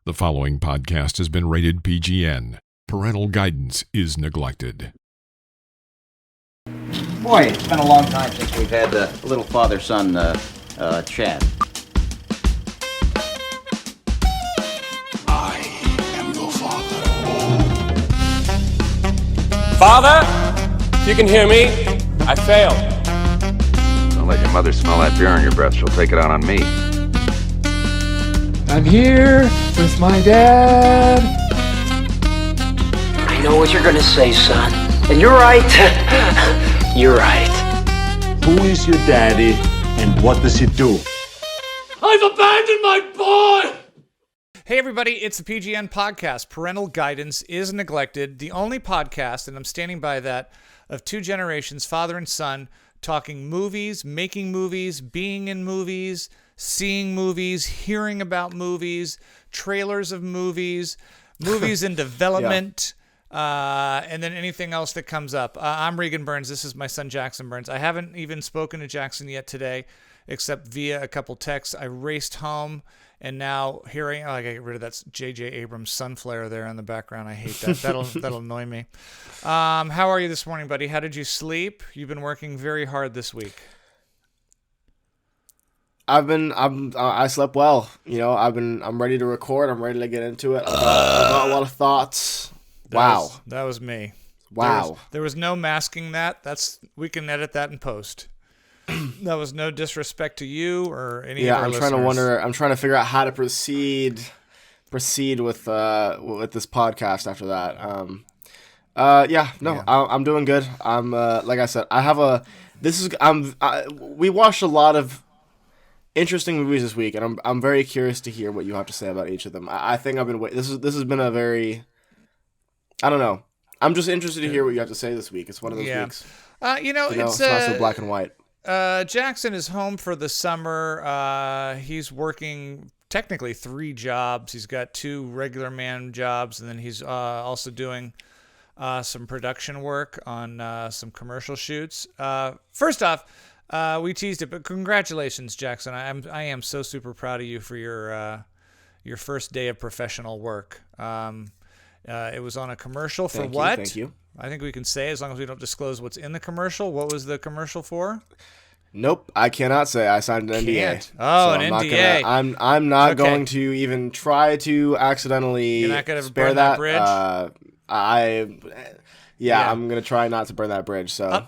The following podcast has been rated PGN. Parental guidance is neglected. Boy, it's been a long time since we've had a little father-son chat. I am your father. Father, if you can hear me, I failed. Don't let your mother smell that beer on your breath. She'll take it out on me. I'm here with my dad. I know what you're gonna say, son. And you're right. You're right. Who is your daddy and what does he do? I've abandoned my boy! Hey everybody, it's the PGN podcast. Parental guidance is neglected. The only podcast, and I'm standing by that, of two generations, father and son, talking movies, making movies, being in movies, seeing movies, hearing about movies, trailers of movies, movies in development, and then anything else that comes up. I'm Regan Burns. This is my son Jackson Burns. I haven't even spoken to Jackson yet today, except via a couple texts. I raced home, and now hearing, I gotta get rid of that J.J. Abrams sunflare there in the background. I hate that. That'll annoy me. How are you this morning, buddy? How did you sleep? You've been working very hard this week. I slept well. You know, I'm ready to record. I'm ready to get into it. I've got a lot of thoughts. That was me. Wow. There was no masking that. We can edit that in post. That was no disrespect to you or any of our listeners. I'm trying to figure out how to proceed with this podcast after that. I'm doing good. I'm like I said, we watched a lot of interesting movies this week, and I'm very curious to hear what you have to say about each of them. I think I've been waiting. This has been a very, I don't know. I'm just interested to hear what you have to say this week. It's one of those weeks. It's not so black and white. Jackson is home for the summer. He's working technically 3 jobs. He's got 2 regular man jobs, and then he's also doing some production work on some commercial shoots. First off, we teased it, but congratulations, Jackson. I am so super proud of you for your first day of professional work. It was on a commercial for what? Thank you. I think we can say, as long as we don't disclose what's in the commercial. What was the commercial for? Nope, I cannot say. I signed an NDA. Can't. Oh, so an NDA. I'm not going to even try to accidentally You're not gonna spare burn that bridge? I'm going to try not to burn that bridge. So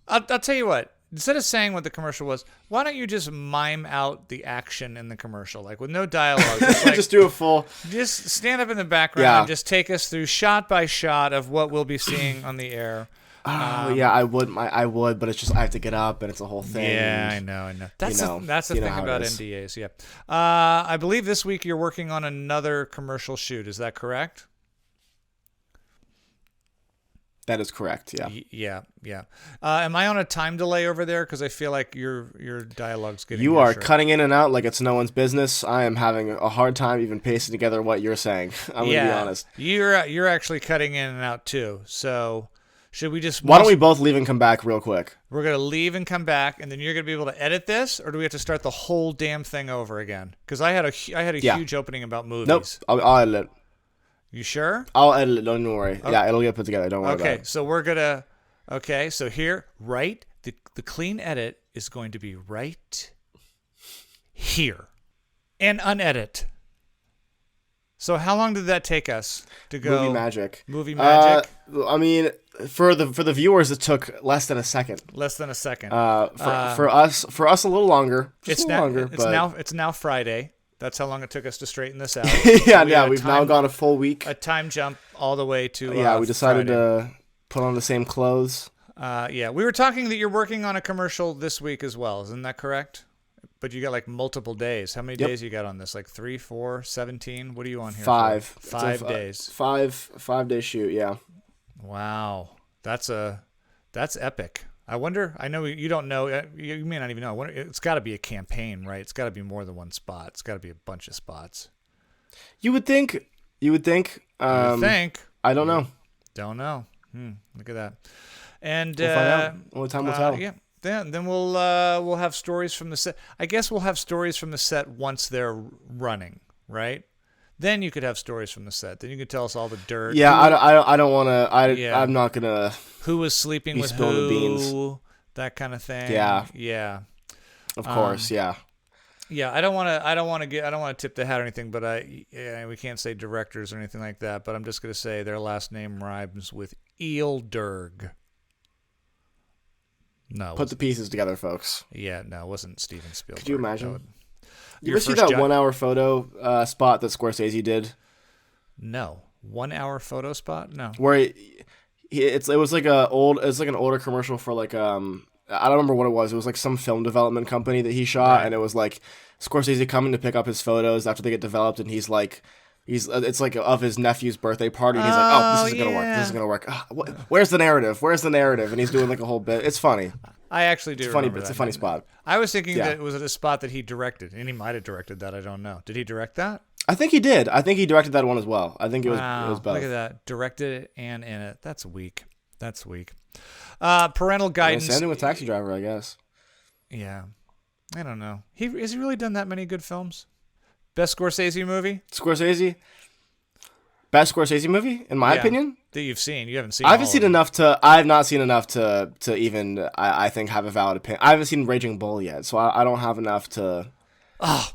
I'll tell you what. Instead of saying what the commercial was, why don't you just mime out the action in the commercial, like with no dialogue? Just do a full. Just stand up in the background and just take us through shot by shot of what we'll be seeing on the air. I would, but it's just I have to get up and it's a whole thing. Yeah, I know. That's the thing about NDAs. Yeah, I believe this week you're working on another commercial shoot. Is that correct? That is correct. Yeah. Am I on a time delay over there? Because I feel like your dialogue's getting. You are cutting in and out like it's no one's business. I am having a hard time even pacing together what you're saying. I'm gonna be honest. You're actually cutting in and out too. So should we just? Why don't we both leave and come back real quick? We're gonna leave and come back, and then you're gonna be able to edit this, or do we have to start the whole damn thing over again? Because I had a huge opening about movies. Nope, I'll edit it. You sure? I'll edit it. Don't worry. Okay. Yeah, it'll get put together. Don't worry about it. Okay, so we're gonna. Okay, so here, right, the clean edit is going to be right here, and unedit. So how long did that take us to go? Movie magic. I mean, for the viewers, it took less than a second. For us, a little longer. It's now Friday. That's how long it took us to straighten this out. We've now gone a full week. A time jump all the way to we decided to put on the same clothes. We were talking that you're working on a commercial this week as well. Isn't that correct? But you got like multiple days. How many days you got on this? Like 3, 4, 17? What are you on here 5. for? 5 days. 5-day shoot, yeah. Wow. That's epic. I wonder, I know you don't know, you may not even know. It's got to be a campaign, right? It's got to be more than one spot. It's got to be a bunch of spots. You would think. I don't know. Don't know. Look at that. And we'll find out. Only time will tell. Yeah. Then we'll have stories from the set. I guess we'll have stories from the set once they're running, right? Then you could have stories from the set. Then you could tell us all the dirt. Yeah, I don't want to. I'm not gonna. Who was sleeping with who? The beans. That kind of thing. Yeah. Yeah. Of course. Yeah. Yeah, I don't want to tip the hat or anything, but we can't say directors or anything like that. But I'm just gonna say their last name rhymes with Eilderg. No. Put the pieces together, folks. Yeah, no, it wasn't Steven Spielberg. Could you imagine? You ever see that 1 hour photo spot that Scorsese did? No. 1 hour photo spot? No. Where it was like an older commercial for like I don't remember what it was. It was like some film development company that he shot, right. And it was like Scorsese coming to pick up his photos after they get developed, and it's like of his nephew's birthday party. And he's like, "Oh, this is gonna work. This is gonna work. Where's the narrative? Where's the narrative?" And he's doing like a whole bit. It's funny. I actually do. It's a funny spot. I was thinking that it was at a spot that he directed, and he might have directed that. I don't know. Did he direct that? I think he did. I think he directed that one as well. I think it was both. Look at that. Directed it and in it. That's weak. Parental guidance. Same thing with Taxi Driver, I guess. Yeah. I don't know. Has he really done that many good films? Best Scorsese movie? Best Scorsese movie, in my opinion? That you've seen. You haven't seen I have not seen enough to even, I think, have a valid opinion. I haven't seen Raging Bull yet, so I don't have enough to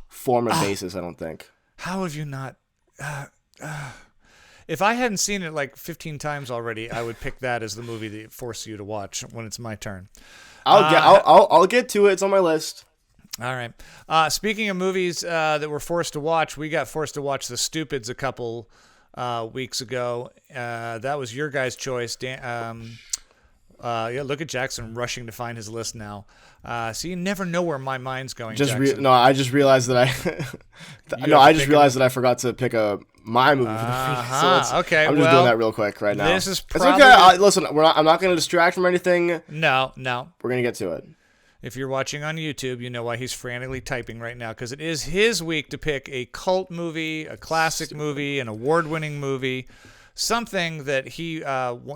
form a basis, I don't think. How have you not... If I hadn't seen it like 15 times already, I would pick that as the movie that force you to watch when it's my turn. I'll get to it. It's on my list. All right. Speaking of movies that we're forced to watch, we got forced to watch The Stupids a couple weeks ago. That was your guys' choice. Look at Jackson rushing to find his list now. So you never know where my mind's going. I just realized that I forgot to pick my movie for the week. So okay. I'm just doing that real quick right now. This is probably... It's okay. Listen, I'm not going to distract from anything. No. We're going to get to it. If you're watching on YouTube, you know why he's frantically typing right now, because it is his week to pick a cult movie, a classic movie, an award-winning movie, something that he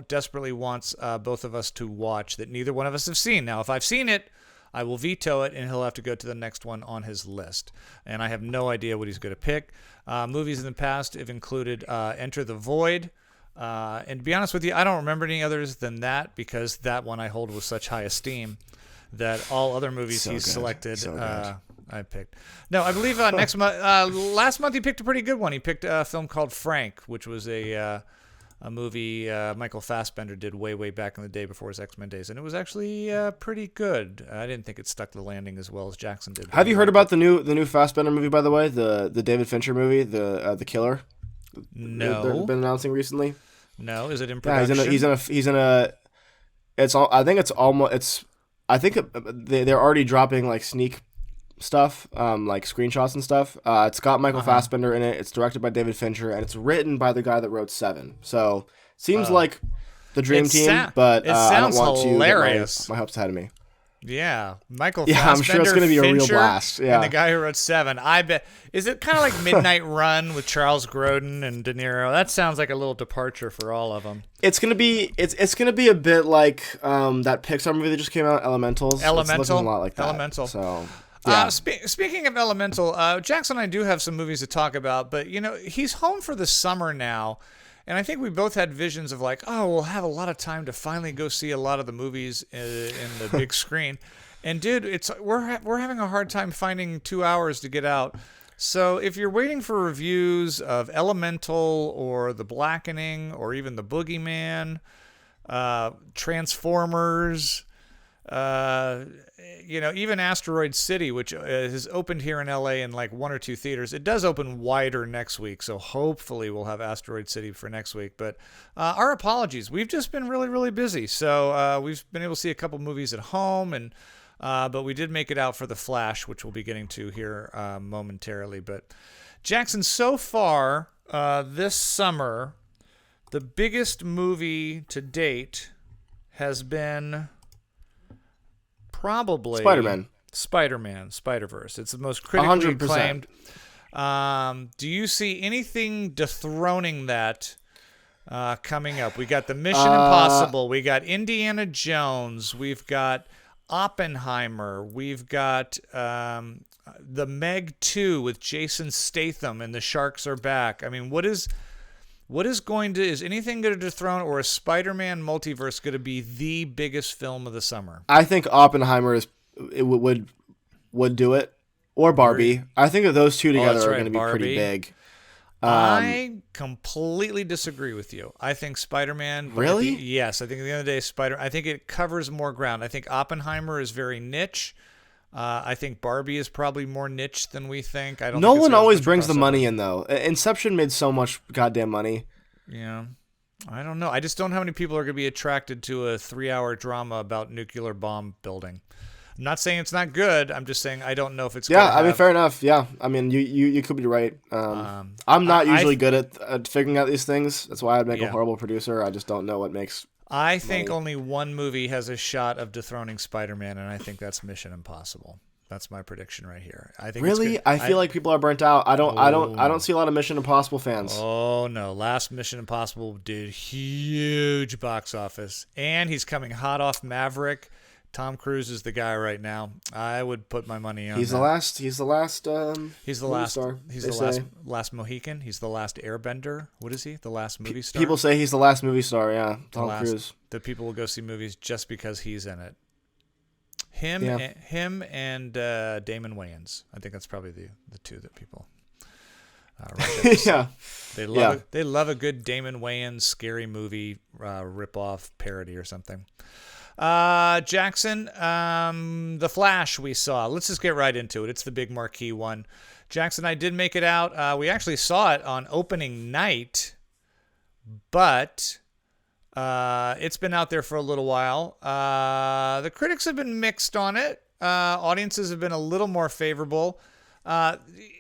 desperately wants both of us to watch that neither one of us have seen. Now, if I've seen it, I will veto it, and he'll have to go to the next one on his list. And I have no idea what he's going to pick. Movies in the past have included Enter the Void. And to be honest with you, I don't remember any others than that, because that one I hold with such high esteem that all other movies selected I picked. No, I believe next month, last month he picked a pretty good one. He picked a film called Frank, which was a movie Michael Fassbender did way back in the day before his X-Men days, and it was actually pretty good. I didn't think it stuck the landing as well as Jackson did. Have you heard about the new Fassbender movie, by the way, the David Fincher movie, the Killer? No, they've been announcing recently. No, is it in production? Yeah, he's in a. It's all. I think it's almost. It's. I think they're already dropping like sneak stuff, like screenshots and stuff. It's got Michael Fassbender in it. It's directed by David Fincher, and it's written by the guy that wrote Seven. So seems like the dream team, but I don't want hilarious. To get my hopes ahead of me. Yeah, Michael Fassbender, I'm sure it's going to be a real Fincher, blast. Yeah, and the guy who wrote Seven. I bet. Is it kind of like Midnight Run with Charles Grodin and De Niro? That sounds like a little departure for all of them. It's gonna be a bit like that Pixar movie that just came out, Elementals. Elemental, it's looking a lot like that. Elemental. So. Yeah. Speaking of Elemental, Jackson and I do have some movies to talk about, but he's home for the summer now, and I think we both had visions of like, we'll have a lot of time to finally go see a lot of the movies in the big screen. And dude, we're having a hard time finding 2 hours to get out. So if you're waiting for reviews of Elemental or The Blackening or even The Boogeyman, Transformers, even Asteroid City, which has opened here in LA in like 1 or 2 theaters. It does open wider next week, so hopefully we'll have Asteroid City for next week. But our apologies. We've just been really, really busy. So we've been able to see a couple movies at home, and but we did make it out for The Flash, which we'll be getting to here momentarily. But Jackson, so far this summer, the biggest movie to date has been... probably Spider-Man, Spider-Verse. It's the most critically 100%. acclaimed. Do you see anything dethroning that coming up? We got the Mission Impossible. We got Indiana Jones. We've got Oppenheimer. We've got The Meg 2 with Jason Statham and the Sharks Are Back. I mean, is anything going to dethrone, or is Spider-Man Multiverse going to be the biggest film of the summer? I think Oppenheimer would do it, or Barbie. I think that those two together are going to be pretty big. I completely disagree with you. I think Spider-Man. Really? Yes. I think at the end of the day, I think it covers more ground. I think Oppenheimer is very niche. I think Barbie is probably more niche than we think. I don't. Nolan always brings the money in, though. Inception made so much goddamn money. Yeah. I don't know. I just don't know how many people are going to be attracted to a 3-hour drama about nuclear bomb building. I'm not saying it's not good. I'm just saying I don't know if it's. Yeah, I mean, fair enough. Yeah, I mean, you could be right. I'm not usually good at figuring out these things. That's why I'd make a horrible producer. I just don't know what makes. I think only one movie has a shot of dethroning Spider-Man, and I think that's Mission Impossible. That's my prediction right here. I think. Really, I feel like people are burnt out. I don't see a lot of Mission Impossible fans. Oh no! Last Mission Impossible did huge box office, and he's coming hot off Maverick. Tom Cruise is the guy right now. I would put my money on. He's the last. He's the last star, He's the last Mohican. He's the last Airbender. What is he? The last movie star. People say he's the last movie star. Yeah, Tom Cruise. That people will go see movies just because he's in it. Him and Damon Wayans. I think that's probably the two that people. Yeah. They love a good Damon Wayans scary movie rip-off parody or something. Jackson, The Flash we saw. Let's just get right into it. It's the big marquee one. Jackson, I did make it out. We actually saw it on opening night, but it's been out there for a little while. The critics have been mixed on it. Audiences have been a little more favorable.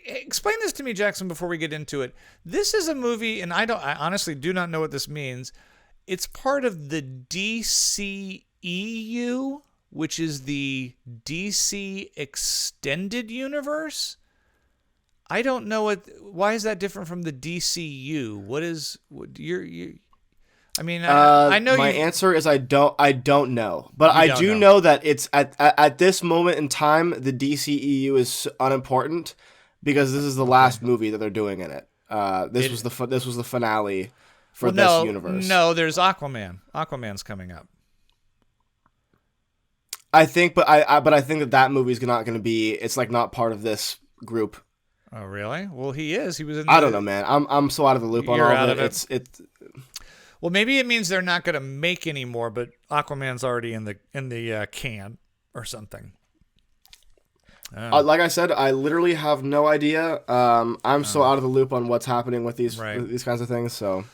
Explain this to me, Jackson, before we get into it. This is a movie, and I honestly do not know what this means. It's part of the DCEU, which is the DC Extended Universe. I don't know why is that different from the DCU? I know my answer is I don't know, but I do know that it's at this moment in time the DCEU is unimportant because this is the last movie that they're doing in it. This was the finale for this universe. No, there's Aquaman. Aquaman's coming up. I think, but I think that movie's not going to be. It's like not part of this group. Oh really? Well, he is. He was in. I don't know, man. I'm so out of the loop on all of it. It's. Well, maybe it means they're not going to make any more, but Aquaman's already in the can or something. Like I said, I literally have no idea. I'm so out of the loop on what's happening with these kinds of things. So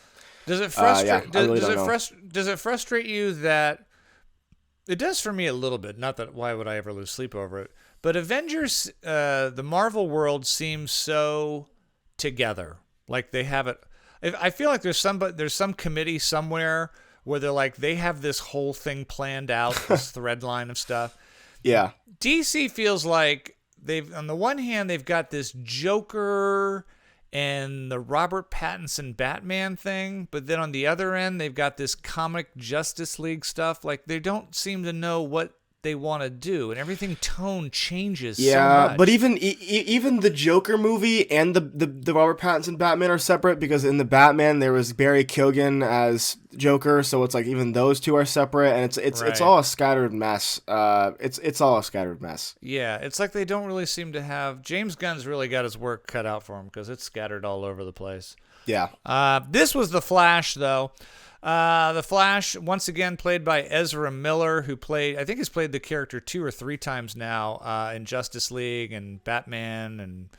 does it frustrate? Does it frustrate you that it does for me a little bit? Not that why would I ever lose sleep over it? But Avengers, the Marvel world seems so together, like they have it. I feel like there's some committee somewhere where they're like they have this whole thing planned out, this thread line of stuff. Yeah. DC feels like on the one hand they've got this Joker and the Robert Pattinson Batman thing, but then on the other end they've got this comic Justice League stuff. Like they don't seem to know what they want to do, and everything tone changes so much. But even the Joker movie and the Robert Pattinson Batman are separate because in the Batman there was Barry Keoghan as Joker, so it's like even those two are separate, and it's all a scattered mess. It's all a scattered mess. Yeah, it's like they don't really seem to have. James Gunn's really got his work cut out for him because it's scattered all over the place. Yeah. This was The Flash, though. The Flash, once again, played by Ezra Miller, who he's played the character 2 or 3 times now in Justice League and Batman and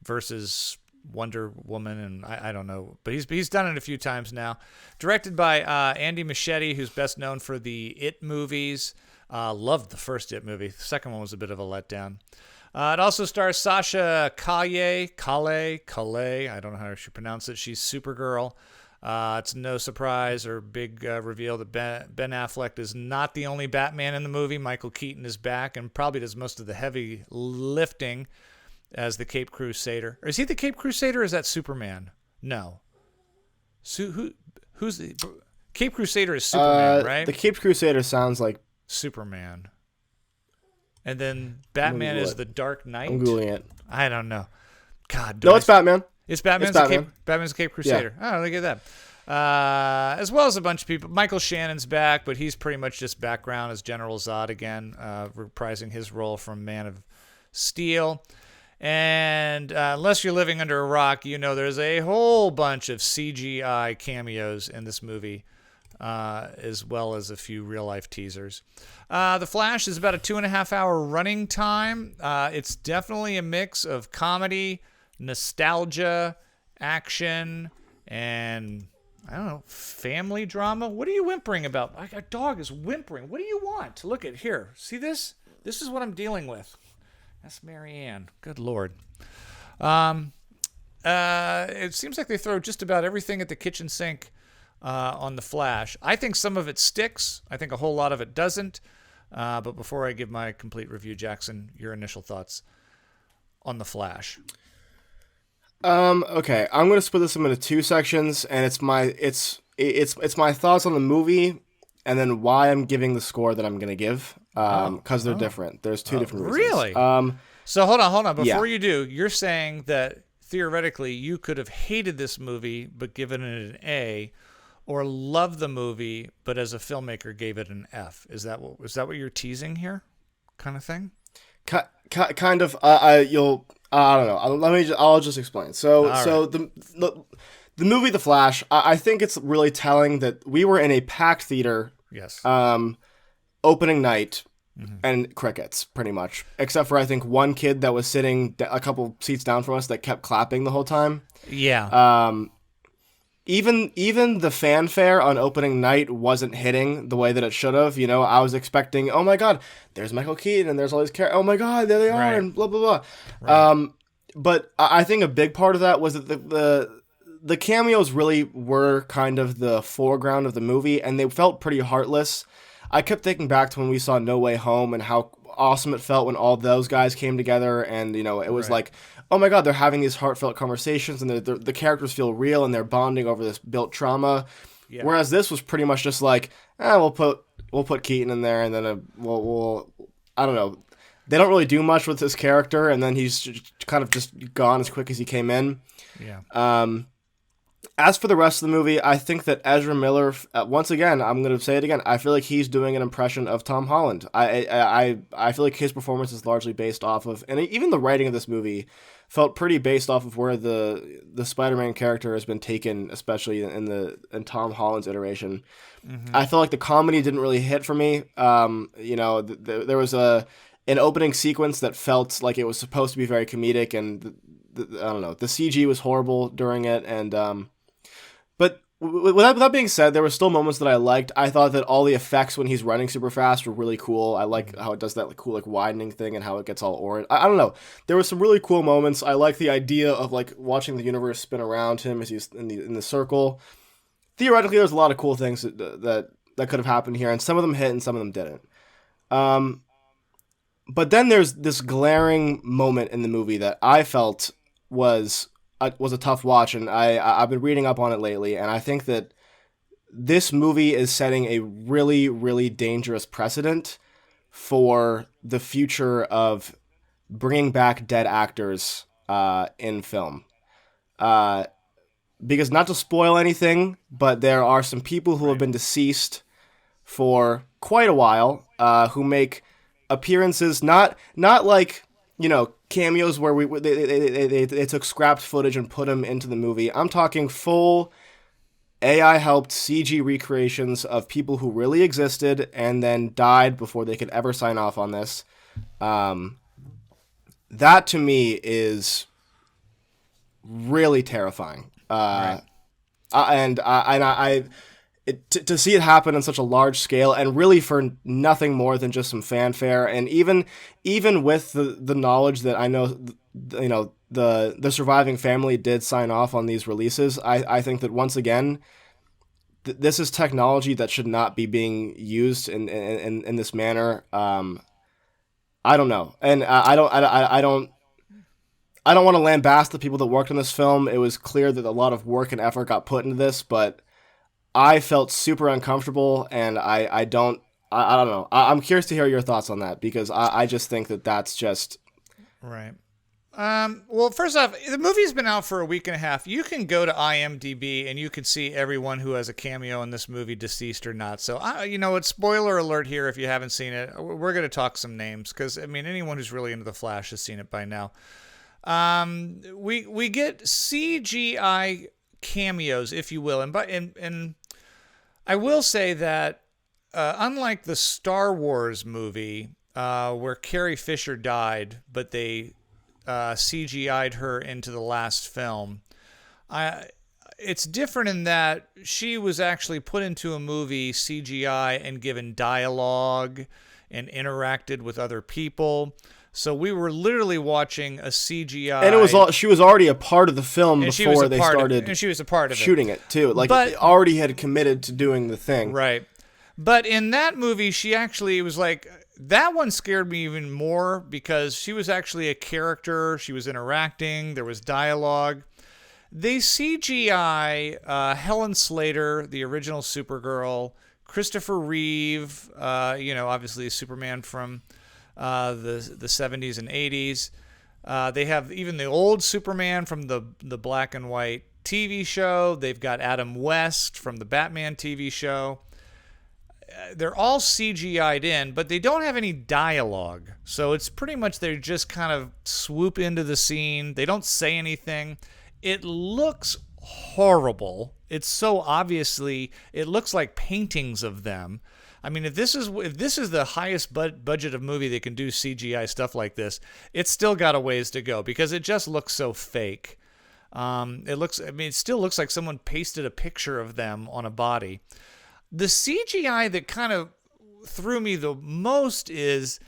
versus Wonder Woman, and I don't know, but he's done it a few times now. Directed by Andy Muschietti, who's best known for the It movies. Loved the first It movie. The second one was a bit of a letdown. It also stars Sasha Calle. I don't know how she pronounce it. She's Supergirl. It's no surprise or big reveal that Ben Affleck is not the only Batman in the movie. Michael Keaton is back and probably does most of the heavy lifting as the Cape Crusader. Or is he the Cape Crusader or is that Superman? No. Who's the Cape Crusader is Superman, right? The Cape Crusader sounds like Superman. And then Batman Google is it. the Dark Knight. I'm Googling it. I don't know. God. No, it's Batman. It's Batman's It's Batman. Batman's a Cape Crusader. Oh, look at that. As well as a bunch of people. Michael Shannon's back, but he's pretty much just background as General Zod again, reprising his role from Man of Steel. And unless you're living under a rock, you know there's a whole bunch of CGI cameos in this movie, as well as a few real-life teasers. The Flash is about a 2.5-hour running time. It's definitely a mix of comedy, nostalgia, action, and, I don't know, family drama. What are you whimpering about? Our dog is whimpering. What do you want? Look at here. See this? This is what I'm dealing with. That's Marianne. Good Lord. It seems like they throw just about everything at the kitchen sink on The Flash. I think some of it sticks. I think a whole lot of it doesn't. But before I give my complete review, Jackson, your initial thoughts on The Flash. Okay, I'm gonna split this into two sections, and it's my thoughts on the movie, and then why I'm giving the score that I'm gonna give, because they're different. There's two different reasons. Really? So hold on. Before you do, you're saying that theoretically you could have hated this movie but given it an A, or loved the movie but as a filmmaker gave it an F. Is that what you're teasing here, kind of thing? Kind of. I don't know. I'll just explain. So the movie The Flash, I think it's really telling that we were in a packed theater. Yes. Opening night, and crickets, pretty much, except for I think one kid that was sitting a couple seats down from us that kept clapping the whole time. Yeah. Even the fanfare on opening night wasn't hitting the way that it should have. You know, I was expecting, oh my God, there's Michael Keaton and there's all these characters. Oh my God, there they are, Right. and blah blah blah. Right. But I think a big part of that was that the cameos really were kind of the foreground of the movie, and they felt pretty heartless. I kept thinking back to when we saw No Way Home and how awesome it felt when all those guys came together, and you know, it was like, oh my God, they're having these heartfelt conversations, and the characters feel real, and they're bonding over this built trauma. Yeah. Whereas this was pretty much just like, we'll put Keaton in there, and then we'll I don't know. They don't really do much with this character, and then he's kind of just gone as quick as he came in. Yeah. As for the rest of the movie, I think that Ezra Miller, once again, I'm going to say it again, I feel like he's doing an impression of Tom Holland. I feel like his performance is largely based off of, and even the writing of this movie felt pretty based off of where the Spider-Man character has been taken, especially in Tom Holland's iteration. Mm-hmm. I feel like the comedy didn't really hit for me. There was an opening sequence that felt like it was supposed to be very comedic, and I don't know, the CG was horrible during it, and but with that being said, there were still moments that I liked. I thought that all the effects when he's running super fast were really cool. I like how it does that cool widening thing and how it gets all orange. I don't know. There were some really cool moments. I like the idea of watching the universe spin around him as he's in the circle. Theoretically, there's a lot of cool things that could have happened here, and some of them hit and some of them didn't. But then there's this glaring moment in the movie that I felt was a tough watch, and I've been reading up on it lately, and I think that this movie is setting a really, really dangerous precedent for the future of bringing back dead actors in film. Because not to spoil anything, but there are some people who have been deceased for quite a while who make appearances, not like, cameos where they took scrapped footage and put them into the movie. I'm talking full AI-helped CG recreations of people who really existed and then died before they could ever sign off on this. That to me is really terrifying. Right. To see it happen on such a large scale, and really for nothing more than just some fanfare, and even with the knowledge that I know, the surviving family did sign off on these releases, I think that once again, this is technology that should not be being used in this manner. I don't know, and I don't want to lambast the people that worked on this film. It was clear that a lot of work and effort got put into this, but I felt super uncomfortable, and I don't I don't know. I'm curious to hear your thoughts on that, because I just think that's just... Right. Well, first off, the movie's been out for a week and a half. You can go to IMDb and you can see everyone who has a cameo in this movie, deceased or not. So, it's spoiler alert here if you haven't seen it. We're going to talk some names because, anyone who's really into The Flash has seen it by now. We get CGI cameos, if you will. And I will say that unlike the Star Wars movie where Carrie Fisher died, but they... CGI'd her into the last film. It's different in that she was actually put into a movie CGI and given dialogue and interacted with other people. So we were literally watching a CGI, and she was already a part of the film before they started. And she was a part of shooting it too. But already had committed to doing the thing. Right. But in that movie, she actually was like. That one scared me even more because she was actually a character. She was interacting. There was dialogue. They CGI Helen Slater, the original Supergirl, Christopher Reeve, obviously Superman from the 70s and 80s. They have even the old Superman from the black and white TV show. They've got Adam West from the Batman TV show. They're all CGI'd in, but they don't have any dialogue. So it's pretty much they just kind of swoop into the scene. They don't say anything. It looks horrible. It's so obviously, it looks like paintings of them. If this is the highest budget of movie they can do CGI stuff like this, it's still got a ways to go because it just looks so fake. It still looks like someone pasted a picture of them on a body. The CGI that kind of threw me the most is,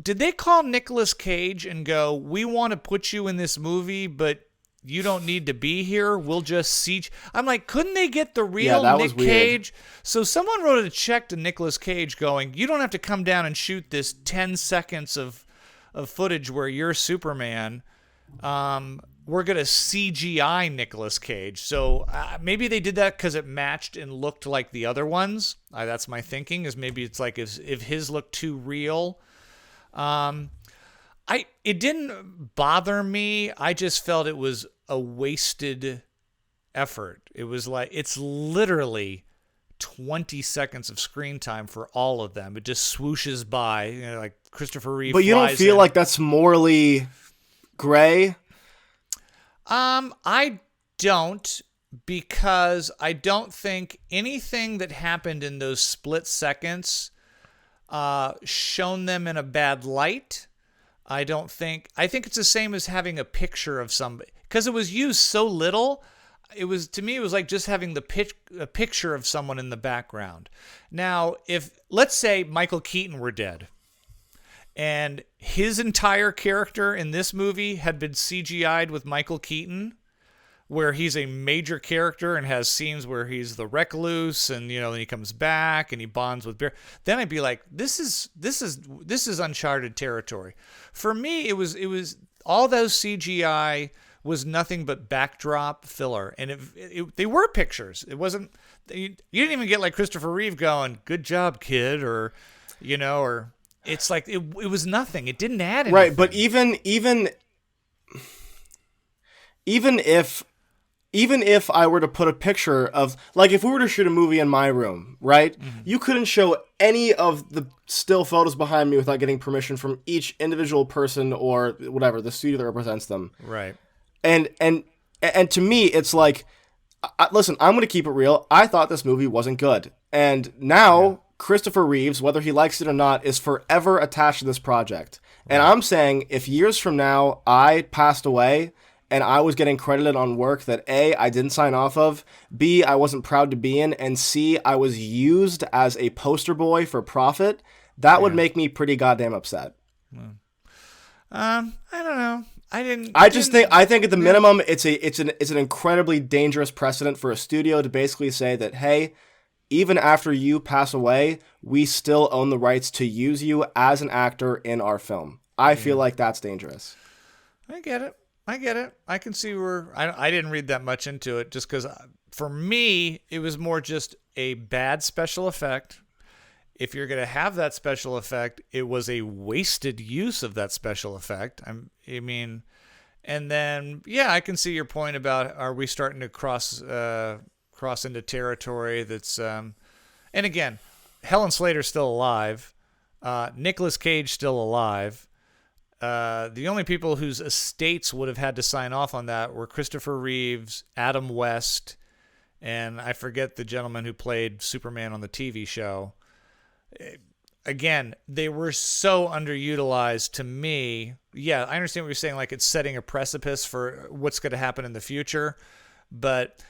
did they call Nicolas Cage and go, we want to put you in this movie, but you don't need to be here. We'll just CG. I'm like, couldn't they get the real Nick Cage? So someone wrote a check to Nicolas Cage going, you don't have to come down and shoot this 10 seconds of footage where you're Superman. We're going to CGI Nicolas Cage. So maybe they did that because it matched and looked like the other ones. That's my thinking, is maybe it's like if his looked too real. It didn't bother me. I just felt it was a wasted effort. It was like, it's literally 20 seconds of screen time for all of them. It just swooshes by, like Christopher Reeve. But you don't feel like that's morally gray? I don't, because I don't think anything that happened in those split seconds shown them in a bad light. I think it's the same as having a picture of somebody, because it was used so little. To me, it was like just having a picture of someone in the background. Now, if, let's say Michael Keaton were dead, and his entire character in this movie had been CGI'd with Michael Keaton, where he's a major character and has scenes where he's the recluse and, then he comes back and he bonds with Bear. Then I'd be like, this is uncharted territory. For me, it was all those CGI was nothing but backdrop filler. And they were pictures. It wasn't, you didn't even get like Christopher Reeve going, good job, kid, or, or... It's like it was nothing. It didn't add anything. Right, but even if I were to put a picture of, like, if we were to shoot a movie in my room, right? Mm-hmm. You couldn't show any of the still photos behind me without getting permission from each individual person or whatever, the studio that represents them. Right. And to me, it's like, listen, I'm going to keep it real. I thought this movie wasn't good. And now... Yeah. Christopher Reeves, whether he likes it or not, is forever attached to this project. And I'm saying, if years from now I passed away and I was getting credited on work that A, I didn't sign off of, B, I wasn't proud to be in, and C, I was used as a poster boy for profit, that would make me pretty goddamn upset. I don't know. I think at the minimum it's an incredibly dangerous precedent for a studio to basically say that, hey, even after you pass away, we still own the rights to use you as an actor in our film. I feel like that's dangerous. I get it. I can see where... I didn't read that much into it just because, for me, it was more just a bad special effect. if you're going to have that special effect, it was a wasted use of that special effect. I mean, and then, yeah, I can see your point about, are we starting to cross into territory that's, and again, Helen Slater's still alive. Nicolas Cage still alive. The only people whose estates would have had to sign off on that were Christopher Reeves, Adam West, and I forget the gentleman who played Superman on the TV show. Again, they were so underutilized to me. Yeah, I understand what you're saying, like it's setting a precipice for what's going to happen in the future. But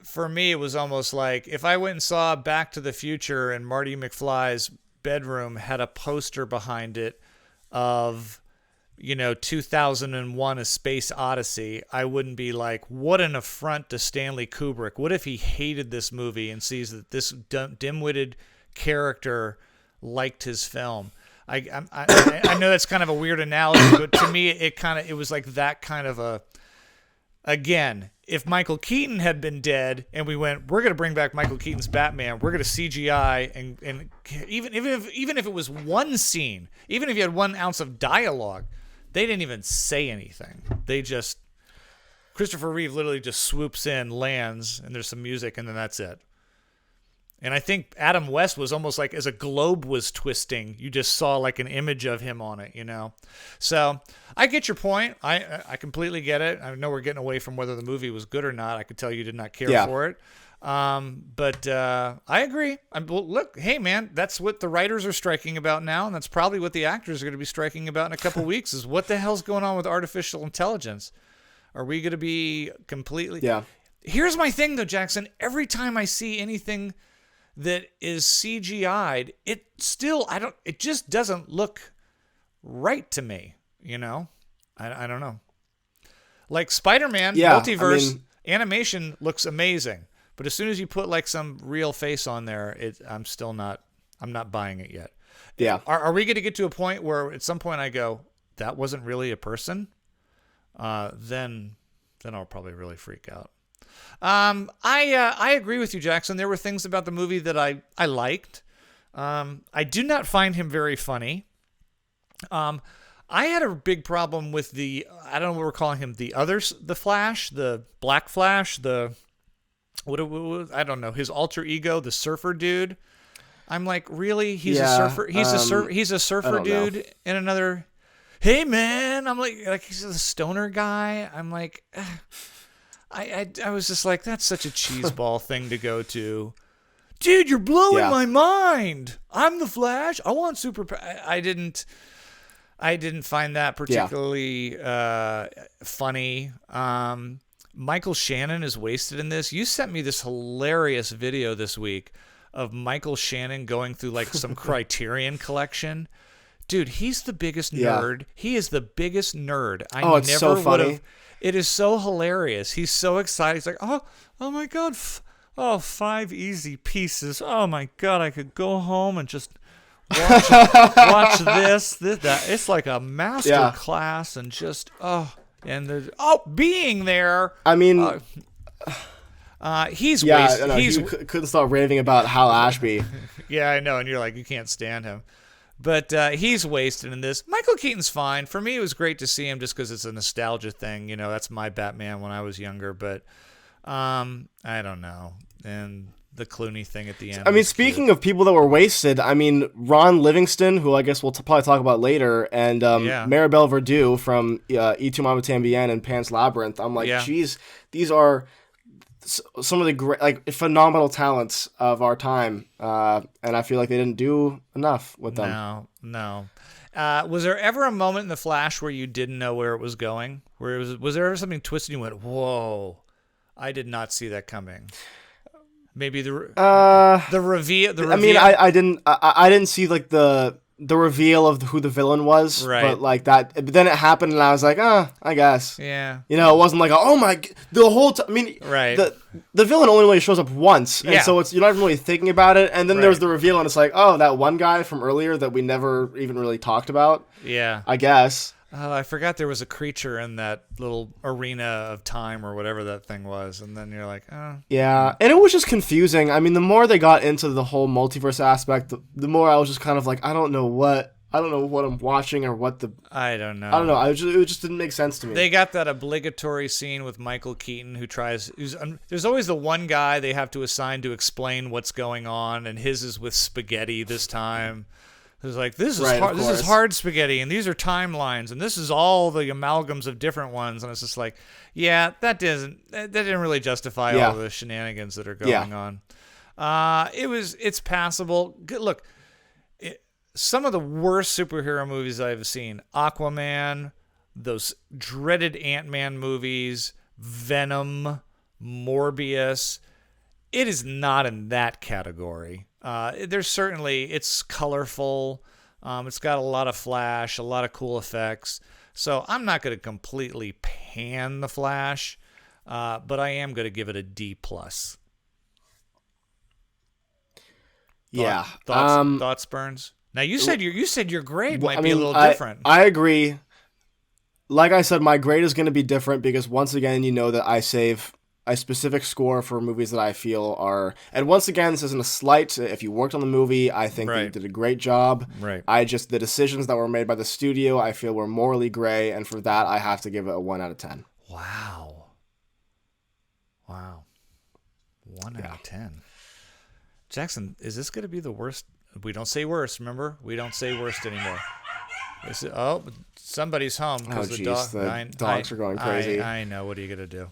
for me, it was almost like if I went and saw Back to the Future and Marty McFly's bedroom had a poster behind it of, 2001 A Space Odyssey, I wouldn't be like, what an affront to Stanley Kubrick. What if he hated this movie and sees that this dim-witted character liked his film? I know that's kind of a weird analogy, but to me, it was like that kind of a, again, if Michael Keaton had been dead and we went, we're going to bring back Michael Keaton's Batman, we're going to CGI, and even if it was one scene, even if you had 1 ounce of dialogue, they didn't even say anything. Christopher Reeve literally just swoops in, lands, and there's some music, and then that's it. And I think Adam West was almost like, as a globe was twisting, you just saw like an image of him on it, So I get your point. I completely get it. I know we're getting away from whether the movie was good or not. I could tell you did not care for it. But I agree. Well, look, hey, man, that's what the writers are striking about now, and that's probably what the actors are going to be striking about in a couple weeks, is what the hell's going on with artificial intelligence? Are we going to be completely... Yeah. Here's my thing, though, Jackson. Every time I see anything that is CGI'd, it just doesn't look right to me, I don't know. Like Spider-Man Multiverse animation looks amazing, but as soon as you put like some real face on there, I'm not buying it yet. Yeah. Are we going to get to a point where at some point I go, that wasn't really a person? Then I'll probably really freak out. I agree with you, Jackson. There were things about the movie that I liked. I do not find him very funny. I had a big problem with I don't know what we're calling him, the Flash, the Black Flash, I don't know, his alter ego, the surfer dude. I'm like, really? He's a surfer. He's a surfer dude in another. Hey man, I'm like he's a stoner guy. I'm like. I was just like, that's such a cheeseball thing to go to. Dude, you're blowing my mind. I'm the Flash. I want super. I didn't find that particularly funny. Michael Shannon is wasted in this. You sent me this hilarious video this week of Michael Shannon going through like some Criterion collection. Dude, he's the biggest nerd. He is the biggest nerd. It's never so funny. It is so hilarious. He's so excited. He's like, oh my God. 5 easy pieces. Oh my God. I could go home and just watch this, that. It's like a master class and just, being there. I mean, he's wasted. No, you couldn't stop raving about Hal Ashby. Yeah, I know. And you're like, you can't stand him. But he's wasted in this. Michael Keaton's fine. For me, it was great to see him just because it's a nostalgia thing. That's my Batman when I was younger. But I don't know. And the Clooney thing at the end. I mean, speaking of people that were wasted, Ron Livingston, who I guess we'll probably talk about later, and Maribel Verdú from Y Tu Mamá También and Pan's Labyrinth. I'm like, geez, these are some of the great, phenomenal talents of our time, and I feel like they didn't do enough with them. No. Was there ever a moment in The Flash where you didn't know where it was going? Was there ever something twisted and you went, whoa, I did not see that coming? Maybe the reveal. I mean, I didn't see the reveal of who the villain was, right? But like that, but then it happened, and I was like, I guess. Yeah. It wasn't like, oh my, the whole time. I mean, right. The villain only really shows up once, and so you're not even really thinking about it. And then there's the reveal, and it's like, oh, that one guy from earlier that we never even really talked about. Yeah. I guess. I forgot there was a creature in that little arena of time or whatever that thing was, and then you're like, oh. Yeah, and it was just confusing. I mean, the more they got into the whole multiverse aspect, the more I was just kind of like, I don't know what I'm watching or what the... I don't know. It just didn't make sense to me. They got that obligatory scene with Michael Keaton there's always the one guy they have to assign to explain what's going on, and his is with spaghetti this time. It's like, this is hard spaghetti, and these are timelines, and this is all the amalgams of different ones, and it's just like, yeah, that didn't really justify all the shenanigans that are going on. It's passable. Look, some of the worst superhero movies I've seen, Aquaman, those dreaded Ant-Man movies, Venom, Morbius, it is not in that category. It's colorful, it's got a lot of flash, a lot of cool effects, so I'm not going to completely pan The Flash, but I am going to give it a D+. Yeah. Thoughts, Burns? Now you said your grade might be a little different. I agree. Like I said, my grade is going to be different because once again, you know that I save a specific score for movies that I feel are. And once again, this isn't a slight. If you worked on the movie, I think you did a great job. Right. The decisions that were made by the studio, I feel were morally gray, and for that, I have to give it a 1 out of 10. Wow. 1 out of 10. Jackson, is this going to be the worst? We don't say worst, remember? We don't say worst anymore. Somebody's home. Oh, jeez, the dogs are going crazy. I know. What are you going to do?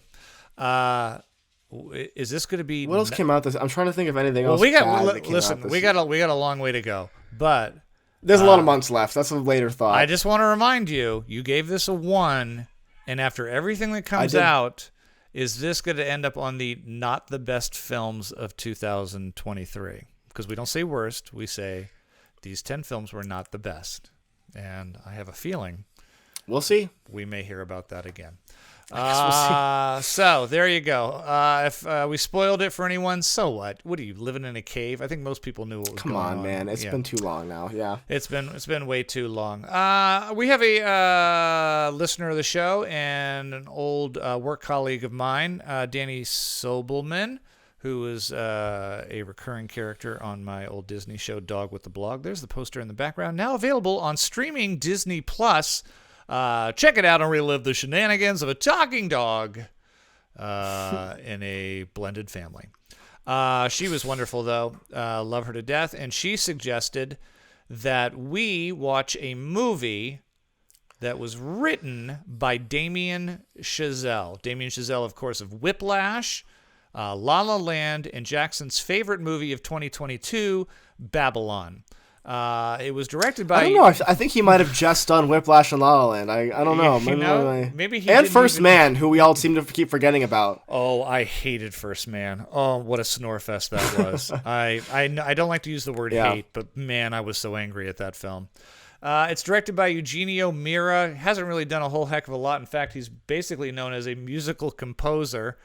Is this going to be... What else came out this... I'm trying to think of anything else. We got a long way to go, but... There's a lot of months left. That's a later thought. I just want to remind you, you gave this a 1, and after everything that comes out, is this going to end up on the not the best films of 2023? Because we don't say worst, we say these 10 films were not the best. And I have a feeling we'll see. We may hear about that again. I guess we'll see. So there you go. If we spoiled it for anyone, so what? What are you, living in a cave? I think most people knew what was going on. Come on, man. It's been too long now. Yeah. It's been way too long. We have a listener of the show and an old work colleague of mine, Danny Sobelman, who is a recurring character on my old Disney show, Dog with the Blog. There's the poster in the background, now available on streaming Disney+. Check it out and relive the shenanigans of a talking dog in a blended family. She was wonderful, though. Love her to death. And she suggested that we watch a movie that was written by Damien Chazelle. Damien Chazelle, of course, of Whiplash, La La Land, and Jackson's favorite movie of 2022, Babylon. It was directed by... I don't know. I think he might have just done Whiplash and La La Land. I don't know. Maybe he and First Man, who we all seem to keep forgetting about. Oh, I hated First Man. Oh, what a snore fest that was. I don't like to use the word hate, but man, I was so angry at that film. It's directed by Eugenio Mira. Hasn't really done a whole heck of a lot. In fact, he's basically known as a musical composer.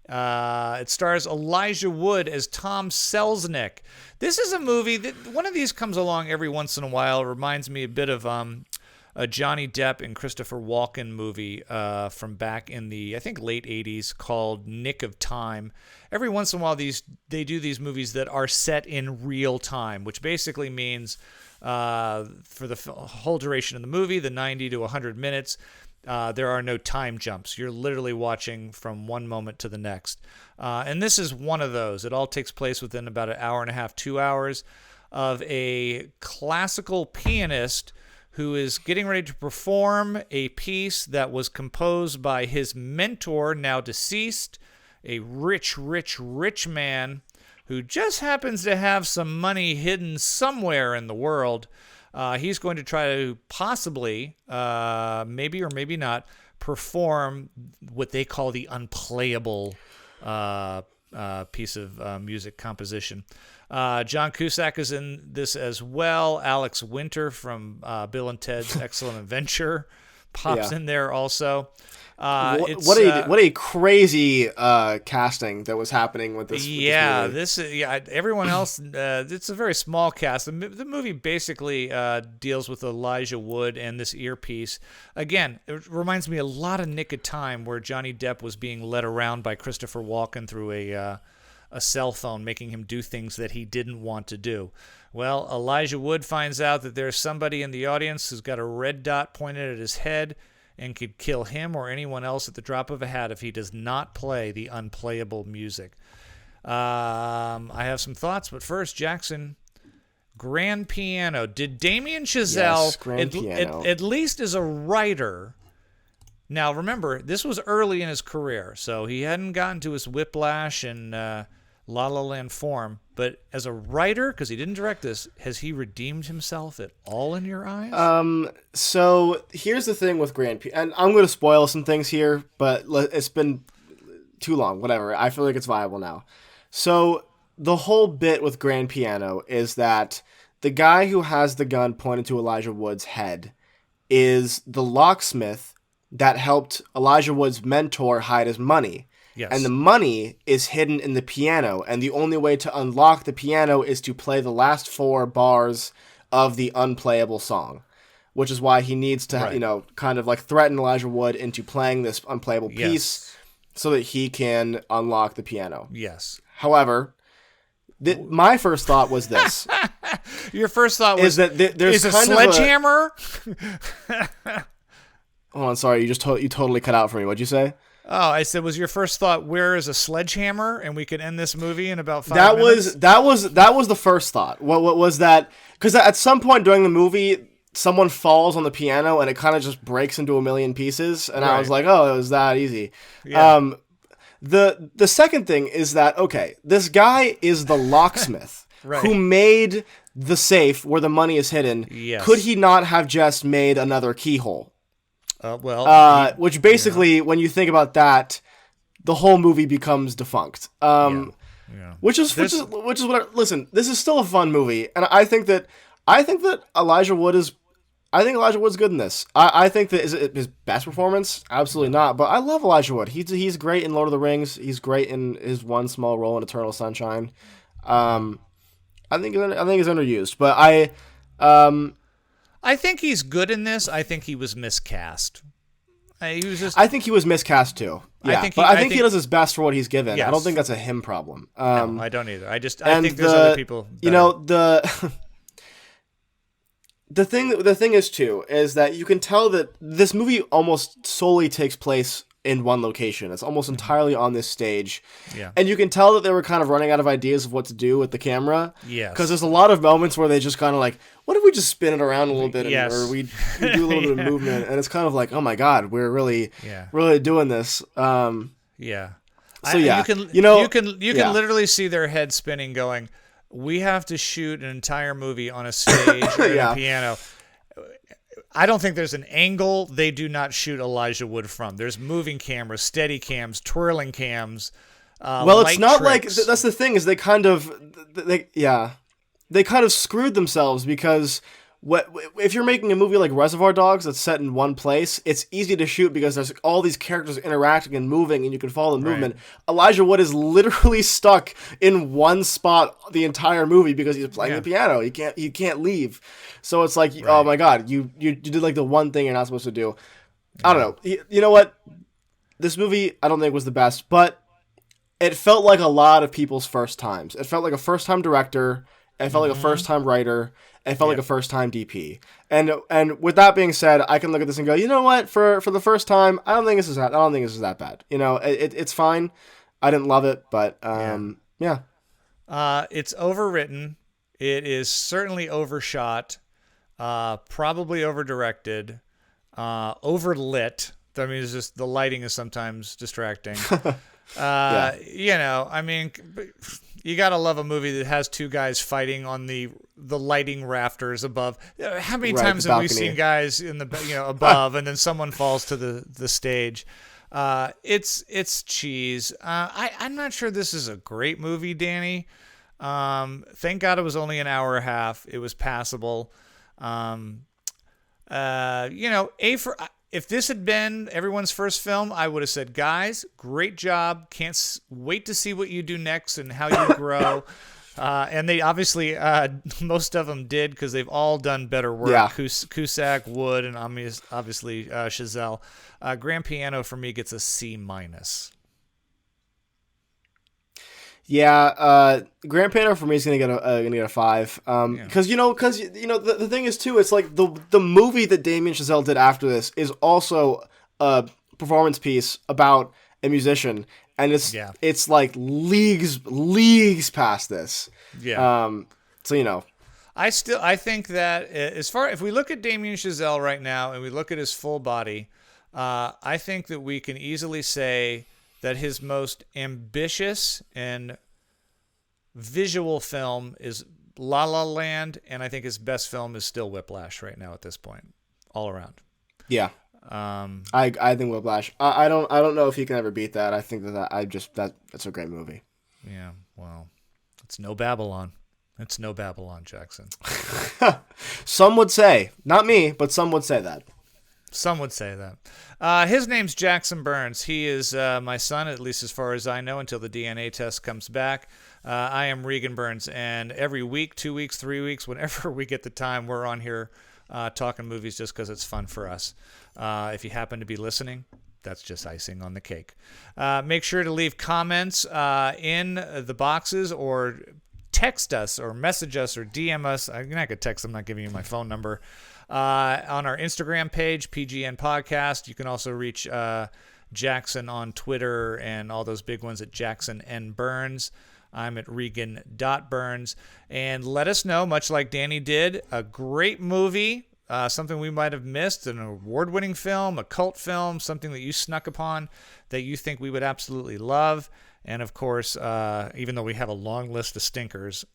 It stars Elijah Wood as Tom Selznick. This is a movie that one of these comes along every once in a while. It reminds me a bit of a Johnny Depp and Christopher Walken movie from back in the, I think, late 80s called Nick of Time. Every once in a while, they do these movies that are set in real time, which basically means for the whole duration of the movie, the 90 to 100 minutes, there are no time jumps. You're literally watching from one moment to the next. And this is one of those. It all takes place within about an hour and a half, 2 hours, of a classical pianist who is getting ready to perform a piece that was composed by his mentor, now deceased, a rich, rich, rich man who just happens to have some money hidden somewhere in the world. He's going to try to possibly, maybe or maybe not, perform what they call the unplayable piece of music composition. John Cusack is in this as well. Alex Winter from Bill and Ted's Excellent Adventure pops in there also. What a crazy casting that was happening with this. Yeah, with this movie. Everyone else. It's a very small cast. The movie basically deals with Elijah Wood and this earpiece. Again, it reminds me a lot of Nick of Time, where Johnny Depp was being led around by Christopher Walken through a cell phone, making him do things that he didn't want to do. Well, Elijah Wood finds out that there's somebody in the audience who's got a red dot pointed at his head and could kill him or anyone else at the drop of a hat if he does not play the unplayable music. I have some thoughts, but first, Jackson, grand piano. Did Damien Chazelle, at least as a writer... Now, remember, this was early in his career, so he hadn't gotten to his Whiplash and La La Land form. But as a writer, because he didn't direct this, has he redeemed himself at all in your eyes? So here's the thing with Grand Piano, and I'm going to spoil some things here, but it's been too long. Whatever. I feel like it's viable now. So the whole bit with Grand Piano is that the guy who has the gun pointed to Elijah Wood's head is the locksmith that helped Elijah Wood's mentor hide his money. Yes. And the money is hidden in the piano, and the only way to unlock the piano is to play the last 4 bars of the unplayable song, which is why he needs to, kind of like threaten Elijah Wood into playing this unplayable piece so that he can unlock the piano. Yes. However, my first thought was this. Your first thought was that there's a kind sledgehammer? Hold on, sorry, you totally cut out for me. What'd you say? Oh, I said, was your first thought, where is a sledgehammer, and we could end this movie in about 5 minutes? That was the first thought. What was that? Because at some point during the movie, someone falls on the piano and it kind of just breaks into a million pieces, and I was like, oh, it was that easy. Yeah. The second thing is that, okay, this guy is the locksmith who made the safe where the money is hidden. Yes. Could he not have just made another keyhole? Which basically, when you think about that, the whole movie becomes defunct. Which is what. Listen, this is still a fun movie, and I think that Elijah Wood's good in this. I think that is it his best performance? Absolutely not. But I love Elijah Wood. He's great in Lord of the Rings. He's great in his one small role in Eternal Sunshine. I think he's underused, but I think he's good in this. I think he was miscast. I think he was miscast too. Yeah, I think he does his best for what he's given. Yes. I don't think that's a him problem. No, I don't either. I think there's other people. Better. The thing is too is that you can tell that this movie almost solely takes place in one location. It's almost entirely on this stage. Yeah. And you can tell that they were kind of running out of ideas of what to do with the camera. Yes. Because there's a lot of moments where they just kind of like, what if we just spin it around a little bit or we do a little bit of movement, and it's kind of like, oh my God, we're really doing this. Yeah. So you can literally see their head spinning going, we have to shoot an entire movie on a stage or a piano. I don't think there's an angle they do not shoot Elijah Wood from. There's moving cameras, steady cams, twirling cams. Well, it's not tricks. Like that's the thing is they kind of screwed themselves because if you're making a movie like Reservoir Dogs that's set in one place, it's easy to shoot because there's all these characters interacting and moving and you can follow the movement. Elijah Wood is literally stuck in one spot the entire movie because he's playing the piano. He can't leave. So it's like, oh my God, you did like the one thing you're not supposed to do. I don't know. You know what? This movie I don't think was the best, but it felt like a lot of people's first times. It felt like a first-time director. It felt like a first-time writer. It felt like a first-time DP. And with that being said, I can look at this and go, you know what? For the first time, I don't think this is that bad. You know, it's fine. I didn't love it, but yeah. It's overwritten. It is certainly overshot. Probably overdirected. Overlit. I mean, it's just the lighting is sometimes distracting. You know, I mean, you gotta love a movie that has two guys fighting on the lighting rafters above. How many times have we seen guys in the above and then someone falls to the stage? It's cheese. I'm not sure this is a great movie, Danny. Thank God it was only an hour and a half. It was passable. if this had been everyone's first film, I would have said, guys, great job. Can't wait to see what you do next and how you grow. And they obviously, most of them did, because they've all done better work. Yeah. Cusack, Wood, and obviously Chazelle. Grand Piano for me gets a C-. Yeah, Grand Piano for me is gonna get a 5. Because the thing is too, it's like the movie that Damien Chazelle did after this is also a performance piece about a musician, and it's like leagues past this. Yeah. I think that if we look at Damien Chazelle right now and we look at his full body, I think that we can easily say that his most ambitious and visual film is La La Land, and I think his best film is still Whiplash right now at this point, all around. Yeah. I think Whiplash. I don't know if he can ever beat that. I think that's a great movie. Yeah. Well, it's no Babylon. It's no Babylon, Jackson. Some would say, not me, but some would say that. Some would say that. His name's Jackson Burns. He is my son, at least as far as I know, until the DNA test comes back. I am Regan Burns, and every week, 2 weeks, 3 weeks, whenever we get the time, we're on here talking movies just because it's fun for us. If you happen to be listening, that's just icing on the cake. Make sure to leave comments in the boxes, or text us or message us or DM us. You're not going to text. I'm not giving you my phone number. On our Instagram page, PGN Podcast. You can also reach Jackson on Twitter and all those big ones at Jackson N. Burns. I'm at Regan.Burns. And let us know, much like Danny did, a great movie, something we might have missed, an award-winning film, a cult film, something that you snuck upon that you think we would absolutely love. And, of course, even though we have a long list of stinkers,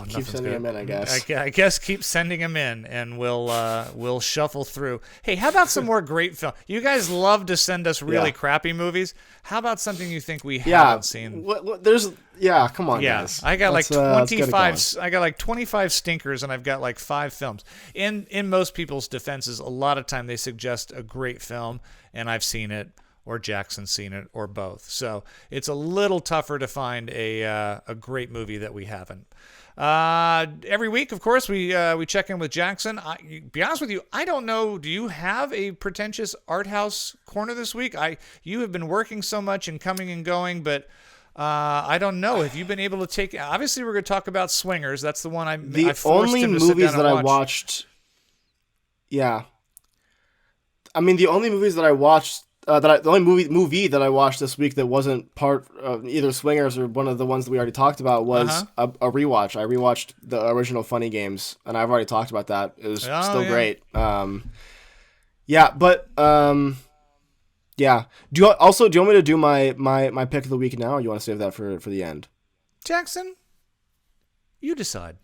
keep sending them in, I guess. I guess keep sending them in, and we'll shuffle through. Hey, how about some more great film? You guys love to send us really crappy movies. How about something you think we haven't seen? Come on, guys. I got like 25. I got like 25 stinkers, and I've got like 5 films. In most people's defenses, a lot of time they suggest a great film, and I've seen it, or Jackson's seen it, or both. So it's a little tougher to find a great movie that we haven't. Every week, of course, we check in with Jackson. Be honest with you, I don't know. Do you have a pretentious art house corner this week? You have been working so much and coming and going, but I don't know. Have you been able to take? Obviously, we're going to talk about Swingers. That's the one I forced him to sit down and watch. I watched. Yeah. I mean, the only movies that I watched. The only movie that I watched this week that wasn't part of either Swingers or one of the ones that we already talked about was a rewatch. I rewatched the original Funny Games, and I've already talked about that. It was great. Yeah. Do you want me to do my pick of the week now, or you want to save that for the end? Jackson, you decide.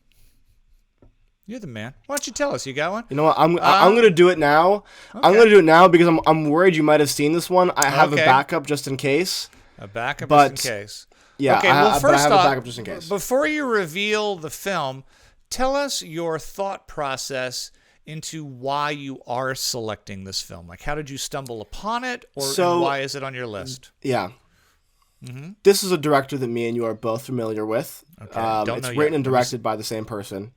You're the man. Why don't you tell us? You got one? You know what? I'm going to do it now. Okay. I'm going to do it now because I'm worried you might have seen this one. I have a backup just in case. A backup just in case. Yeah. Okay. Well, first I have off, a backup just in case. Before you reveal the film, tell us your thought process into why you are selecting this film. Like, how did you stumble upon it, or why is it on your list? Yeah. Mm-hmm. This is a director that me and you are both familiar with. Okay. It's written and directed by the same person.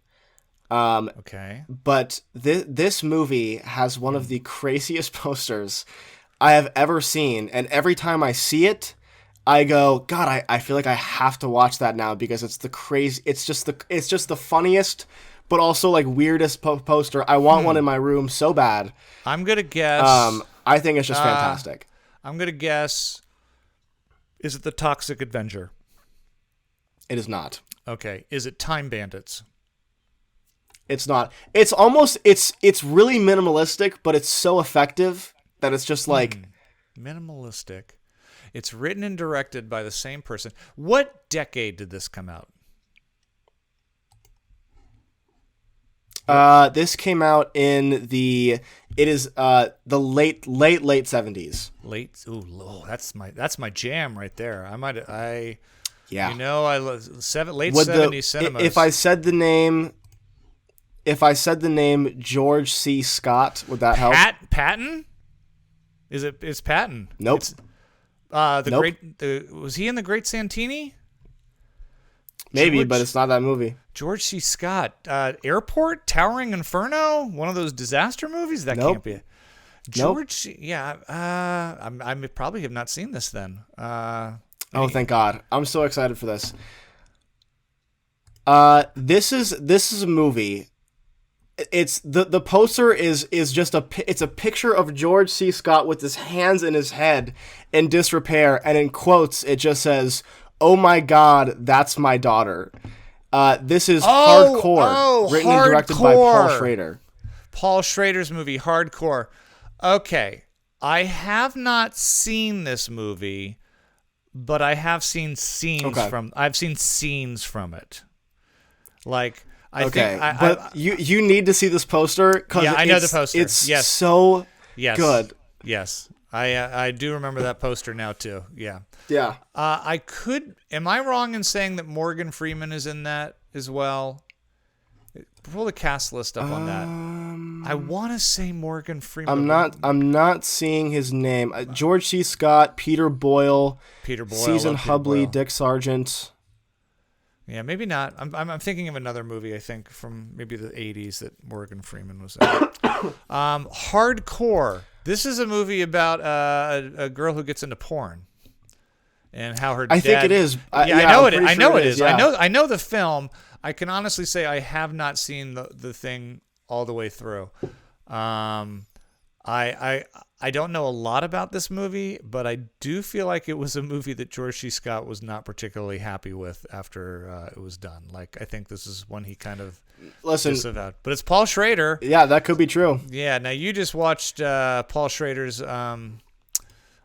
But this movie has one of the craziest posters I have ever seen, and every time I see it, I go, God, I feel like I have to watch that now because it's just the funniest, but also like weirdest poster. I want one in my room so bad. I'm gonna guess. I think it's just fantastic. I'm gonna guess. Is it The Toxic Avenger? It is not. Okay. Is it Time Bandits? It's not. It's almost it's really minimalistic, but it's so effective that it's just like minimalistic. It's written and directed by the same person. What decade did this come out? This came out in the late 70s. That's my jam right there. Yeah. I love late 70s cinema. If I said the name if I said the name George C. Scott, would that help? Patton? It's Patton. Nope. It's, Nope. Was he in The Great Santini? Maybe, but it's not that movie. George C. Scott. Airport? Towering Inferno? One of those disaster movies? That can't be it. George, yeah. I probably have not seen this then. Oh, thank God. I'm so excited for this. This is a movie. It's the poster is just it's a picture of George C. Scott with his hands in his head in disrepair, and in quotes it just says, "Oh my God, that's my daughter." This is Hardcore, written and directed by Paul Schrader. Paul Schrader's movie Hardcore. Okay, I have not seen this movie, but I have seen scenes from. I've seen scenes from it. Like. You need to see this poster because I know the poster. It's so good. Yes, I do remember that poster now too. Yeah. Yeah. Am I wrong in saying that Morgan Freeman is in that as well? Pull the cast list up on that. I want to say Morgan Freeman. I'm not seeing his name. George C. Scott, Peter Boyle, Susan Hubley, Dick Sargent. Yeah, maybe not. I'm thinking of another movie, I think, from maybe the 80s that Morgan Freeman was in. Hardcore. This is a movie about a girl who gets into porn. And how her dad... I think it is. I know it is. Yeah. I know the film. I can honestly say I have not seen the thing all the way through. I don't know a lot about this movie, but I do feel like it was a movie that George C. Scott was not particularly happy with after it was done. Like, I think this is one he kind of disavowed. But it's Paul Schrader. Yeah, that could be true. Yeah, now you just watched Paul Schrader's the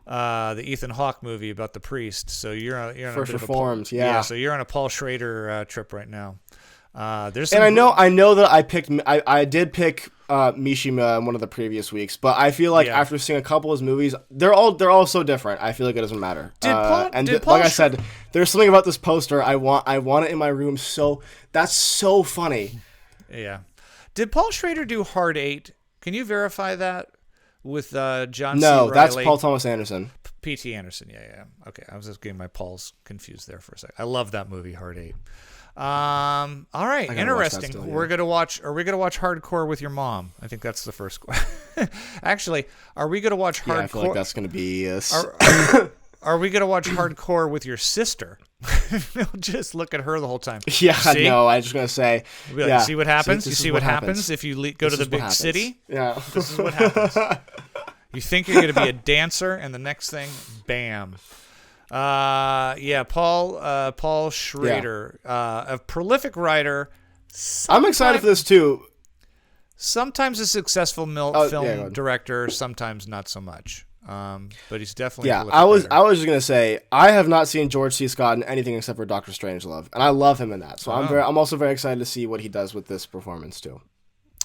Ethan Hawke movie about the priest, so you're on First a bit Reformed, of yeah, so you're on a Paul Schrader trip right now. There's and I know that I did pick Mishima in one of the previous weeks, but I feel like after seeing a couple of his movies, they're all so different. I feel like it doesn't matter. I said, there's something about this poster I want it in my room. So that's so funny. Yeah. Did Paul Schrader do Hard 8? Can you verify that with John C. Reilly? No, that's Paul Thomas Anderson. P.T. Anderson. Yeah. Okay, I was just getting my Pauls confused there for a second. I love that movie, Hard 8. All right, interesting. Still, yeah. Are we gonna watch Hardcore with your mom? I think that's the first question. Actually, are we gonna watch Hardcore? I feel like that's gonna be. Are we gonna watch Hardcore with your sister? We'll just look at her the whole time. Yeah, no, I was just gonna say. We'll like, see what happens. You see what happens if you go to the big city. Yeah, this is what happens. You think you're gonna be a dancer, and the next thing, bam. Paul Schrader, a prolific writer. I'm excited for this too. Sometimes a successful film director, sometimes not so much. But he's definitely a prolific writer. I was just gonna say I have not seen George C. Scott in anything except for Doctor Strangelove, and I love him in that. So I'm also very excited to see what he does with this performance too.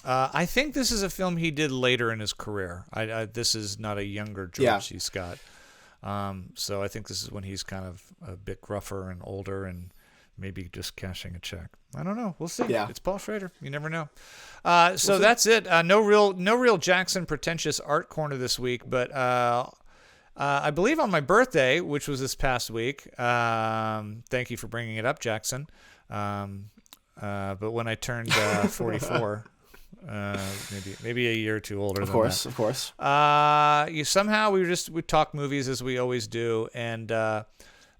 I think this is a film he did later in his career. This is not a younger George C. Scott. So I think this is when he's kind of a bit gruffer and older and maybe just cashing a check. I don't know. We'll see. Yeah. It's Paul Schrader. You never know. So that's it. No real Jackson pretentious art corner this week, but I believe on my birthday, which was this past week, thank you for bringing it up, Jackson. But when I turned 44, maybe a year or two older. Of course. We talk movies as we always do, and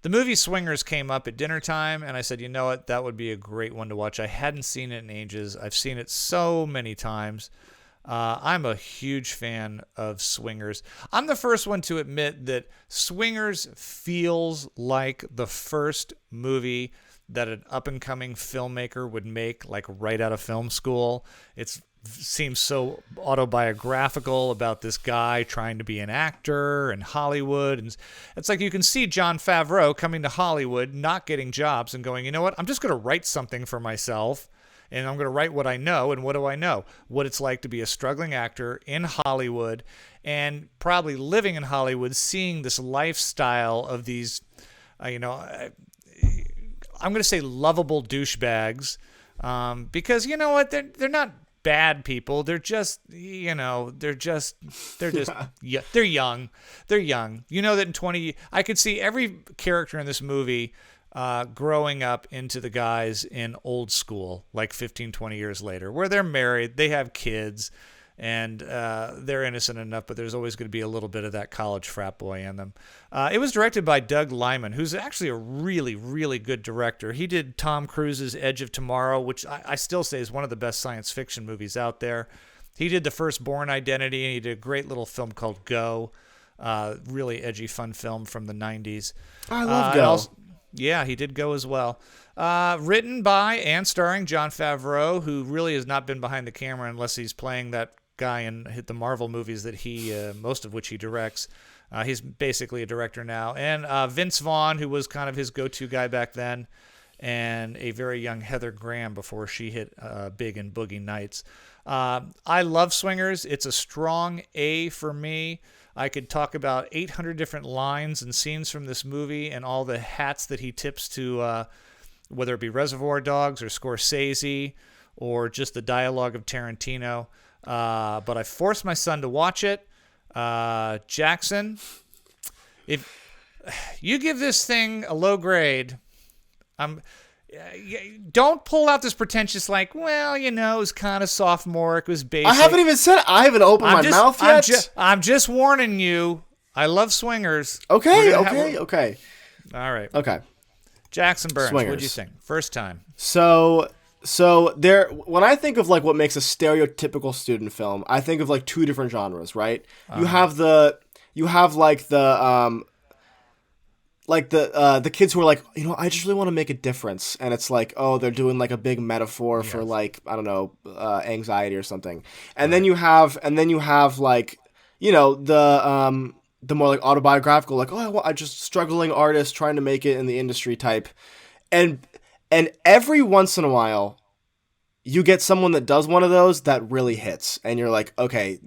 the movie Swingers came up at dinner time, and I said, you know what, that would be a great one to watch. I hadn't seen it in ages. I've seen it so many times. I'm a huge fan of Swingers. I'm the first one to admit that Swingers feels like the first movie that an up-and-coming filmmaker would make, like right out of film school. It seems so autobiographical about this guy trying to be an actor in Hollywood. And it's like you can see Jon Favreau coming to Hollywood, not getting jobs, and going, you know what, I'm just going to write something for myself, and I'm going to write what I know. And what do I know? What it's like to be a struggling actor in Hollywood, and probably living in Hollywood, seeing this lifestyle of these, I'm going to say lovable douchebags, because you know what, they're not bad people. They're just, you know, they're yeah, they're young. They're young. You know that in 20, I could see every character in this movie growing up into the guys in Old School, like 15, 20 years later, where they're married, they have kids, and they're innocent enough, but there's always going to be a little bit of that college frat boy in them. It was directed by Doug Liman, who's actually a really, really good director. He did Tom Cruise's Edge of Tomorrow, which I still say is one of the best science fiction movies out there. He did The First Born Identity, and he did a great little film called Go, really edgy, fun film from the 90s. I love Go. Yeah, he did Go as well. Written by and starring Jon Favreau, who really has not been behind the camera unless he's playing that guy in the Marvel movies that he, most of which he directs. He's basically a director now. And Vince Vaughn, who was kind of his go-to guy back then, and a very young Heather Graham before she hit big in Boogie Nights. I love Swingers. It's a strong A for me. I could talk about 800 different lines and scenes from this movie and all the hats that he tips to, whether it be Reservoir Dogs or Scorsese or just the dialogue of Tarantino. But I forced my son to watch it. Jackson, if you give this thing a low grade, don't pull out this pretentious like, well, you know, it was kind of sophomoric, it was basic. I haven't even said it. I haven't opened my mouth yet. I'm just warning you. I love Swingers. Okay. All right. Okay. Jackson Burns, Swingers. what'd you think? First time. So there, when I think of like what makes a stereotypical student film, I think of like two different genres, right? You have the kids who are like, you know, I just really want to make a difference, and it's like, oh, they're doing like a big metaphor for like, I don't know, anxiety or something, and then you have like, you know, the more like autobiographical, like, oh, I just struggling artist trying to make it in the industry type, and every once in a while, you get someone that does one of those that really hits, and you're like, okay,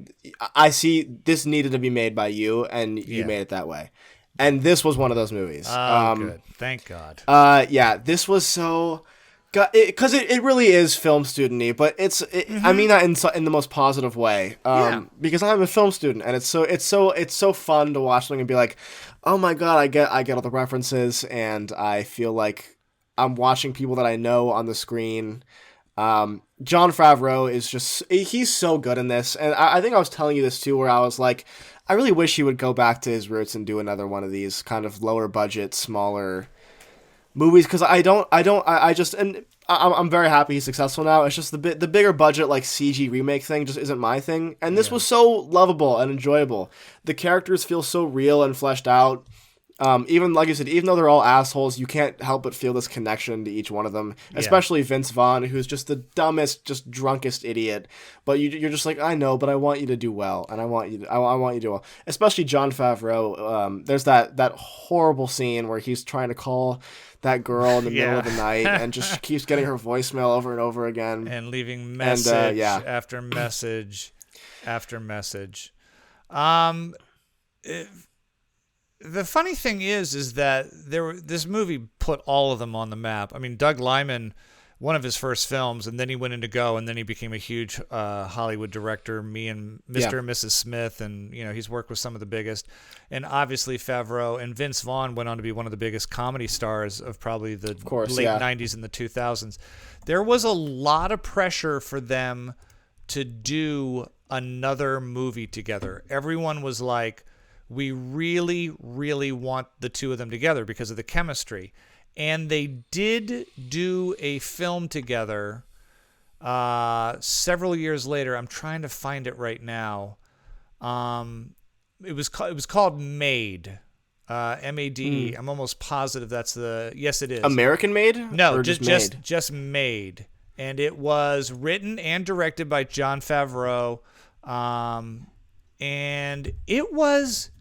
I see this needed to be made by you, and you made it that way. And this was one of those movies. Good. Thank God. Yeah, this was so... Because it really is film student-y, but I mean that in the most positive way. Because I'm a film student, and it's so fun to watch something and be like, oh my God, I get all the references, and I feel like I'm watching people that I know on the screen. Jon Favreau is he's so good in this, and I think I was telling you this too, where I was like, I really wish he would go back to his roots and do another one of these kind of lower budget, smaller movies, because I'm very happy he's successful now. It's just the bigger budget like CG remake thing just isn't my thing, and this was so lovable and enjoyable. The characters feel so real and fleshed out. Even like you said, even though they're all assholes, you can't help but feel this connection to each one of them. Especially Vince Vaughn, who's just the dumbest, just drunkest idiot. But you're just like, I know, but I want you to do well, and I want you to do well. Especially Jon Favreau. There's that horrible scene where he's trying to call that girl in the middle of the night and just keeps getting her voicemail over and over again, and leaving message after message after message. The funny thing is that this movie put all of them on the map. I mean, Doug Liman, one of his first films, and then he went into Go, and then he became a huge Hollywood director. Me and Mr. and Mrs. Smith, and you know, he's worked with some of the biggest. And obviously Favreau and Vince Vaughn went on to be one of the biggest comedy stars of probably the late 90s and the 2000s. There was a lot of pressure for them to do another movie together. Everyone was like, we really, really want the two of them together because of the chemistry. And they did do a film together several years later. I'm trying to find it right now. It was called Made. M-A-D-E. I'm almost positive that's the... Yes, it is. American Made? No, or just Made. And it was written and directed by Jon Favreau. And it was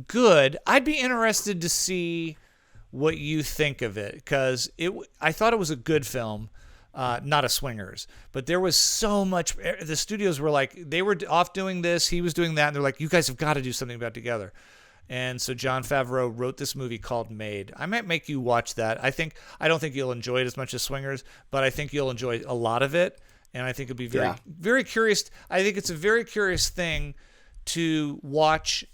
good. I'd be interested to see what you think of it, because I thought it was a good film, not a Swingers, but there was so much. The studios were like, they were off doing this, he was doing that, and they're like, you guys have got to do something about it together. And so Jon Favreau wrote this movie called Made. I might make you watch that. I don't think you'll enjoy it as much as Swingers, but I think you'll enjoy a lot of it. And I think it'd be very curious. I think it's a very curious thing to watch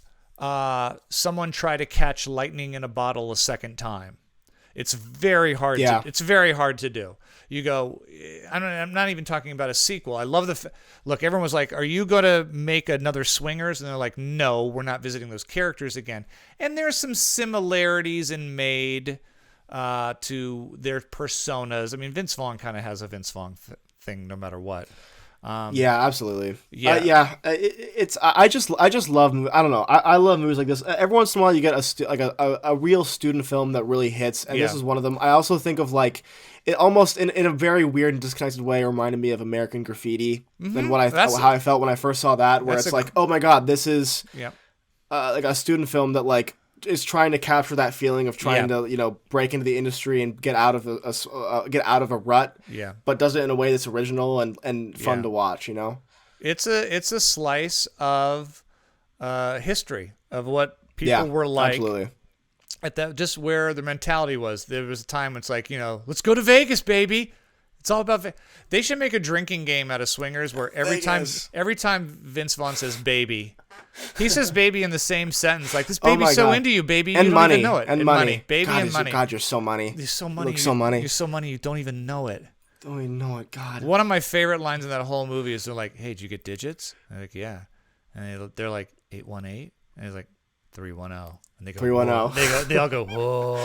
someone try to catch lightning in a bottle a second time. It's very hard. It's very hard to do. You go. I'm not even talking about a sequel. I love look. Everyone was like, "Are you going to make another Swingers?" And they're like, "No, we're not visiting those characters again." And there's some similarities in Made to their personas. I mean, Vince Vaughn kind of has a Vince Vaughn thing, no matter what. Yeah, absolutely. Yeah, I just love movies. I don't know. I love movies like this. Every once in a while, you get a real student film that really hits, and this is one of them. I also think of like it almost in a very weird and disconnected way reminded me of American Graffiti and how I felt when I first saw that. Where it's like, oh my god, this is like a student film that like is trying to capture that feeling of trying to break into the industry and get out of a rut, but does it in a way that's original and fun to watch. It's a slice of history of what people were like. Absolutely. At that, just where the mentality was. There was a time when it's like, let's go to Vegas, baby. It's all about. They should make a drinking game out of Swingers where every time Vince Vaughn says "baby," he says "baby" in the same sentence. Like, this baby's so into you, baby, and you money, don't even know it. And money, baby, God, and money. God, you're so money. You're so money. You look so money. You're so money. You don't even know it. Don't even know it. God. One of my favorite lines in that whole movie is they're like, "Hey, did you get digits?" I'm like, "Yeah," and they're like 818, and he's like 310. And they go 310. They all go, whoa.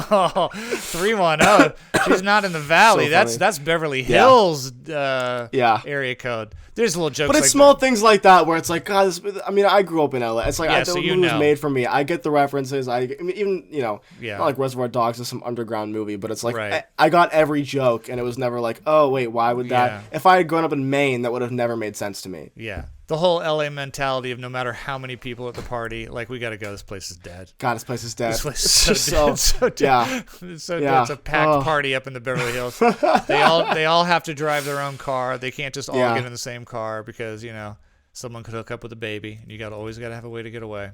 Oh. 310. She's not in the valley. So that's Beverly Hills area code. There's little jokes. But it's like small things like that where it's like, God, I grew up in LA. It's like so the movie was made for me. I get the references. Not like Reservoir Dogs is some underground movie, but it's like I got every joke, and it was never like, oh wait, why would that? If I had grown up in Maine, that would have never made sense to me. Yeah. The whole LA mentality of no matter how many people at the party, like, we got to go. This place is dead. God, this place is dead. This place is so dead. It's so dead. Yeah. It's so dead. It's a packed party up in the Beverly Hills. They all have to drive their own car. They can't just all get in the same car because, someone could hook up with a baby, and you always got to have a way to get away.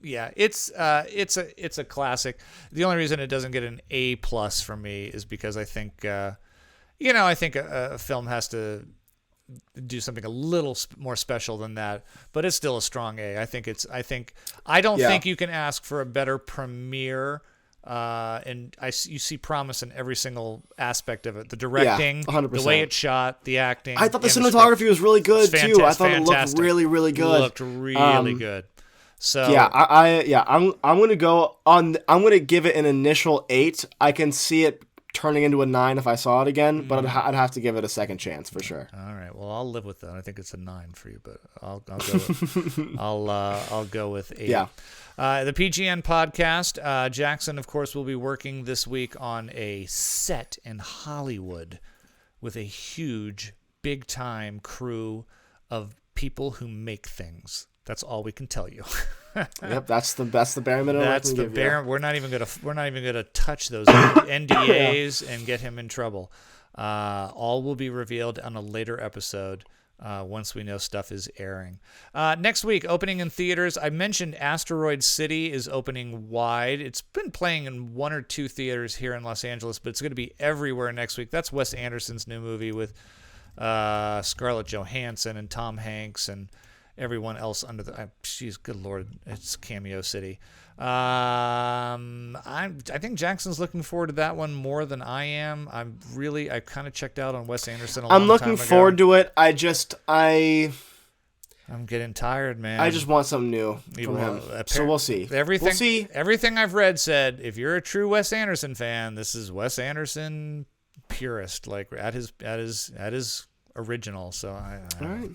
It's a classic. The only reason it doesn't get an A+ from me is because I think I think a film has to do something a little more special than that, but it's still a strong A. I don't think you can ask for a better premiere. And you see promise in every single aspect of it. The directing, 100%. The way it's shot, the acting. I thought the cinematography was really good too. I thought it looked really, really good. It looked really good. So I'm gonna give it an initial 8. I can see it turning into a 9 if I saw it again, but I'd have to give it a second chance for sure. All right, well, I'll live with that. I think it's a 9 for you, but I'll go with 8. Yeah. The PGN podcast. Jackson, of course, will be working this week on a set in Hollywood with a huge, big-time crew of people who make things. That's all we can tell you. Yep, that's the bare minimum. That's the bare. We're not even gonna touch those NDAs and get him in trouble. All will be revealed on a later episode once we know stuff is airing. Next week, opening in theaters. I mentioned Asteroid City is opening wide. It's been playing in 1 or 2 theaters here in Los Angeles, but it's going to be everywhere next week. That's Wes Anderson's new movie with Scarlett Johansson and Tom Hanks and everyone else under the. Good Lord, it's Cameo City. I think Jackson's looking forward to that one more than I am. I kind of checked out on Wes Anderson a long time ago. I'm looking forward to it. I'm getting tired, man. I just want something new from him. So we'll see. Everything I've read said, if you're a true Wes Anderson fan, this is Wes Anderson purist, like at his original. So all right.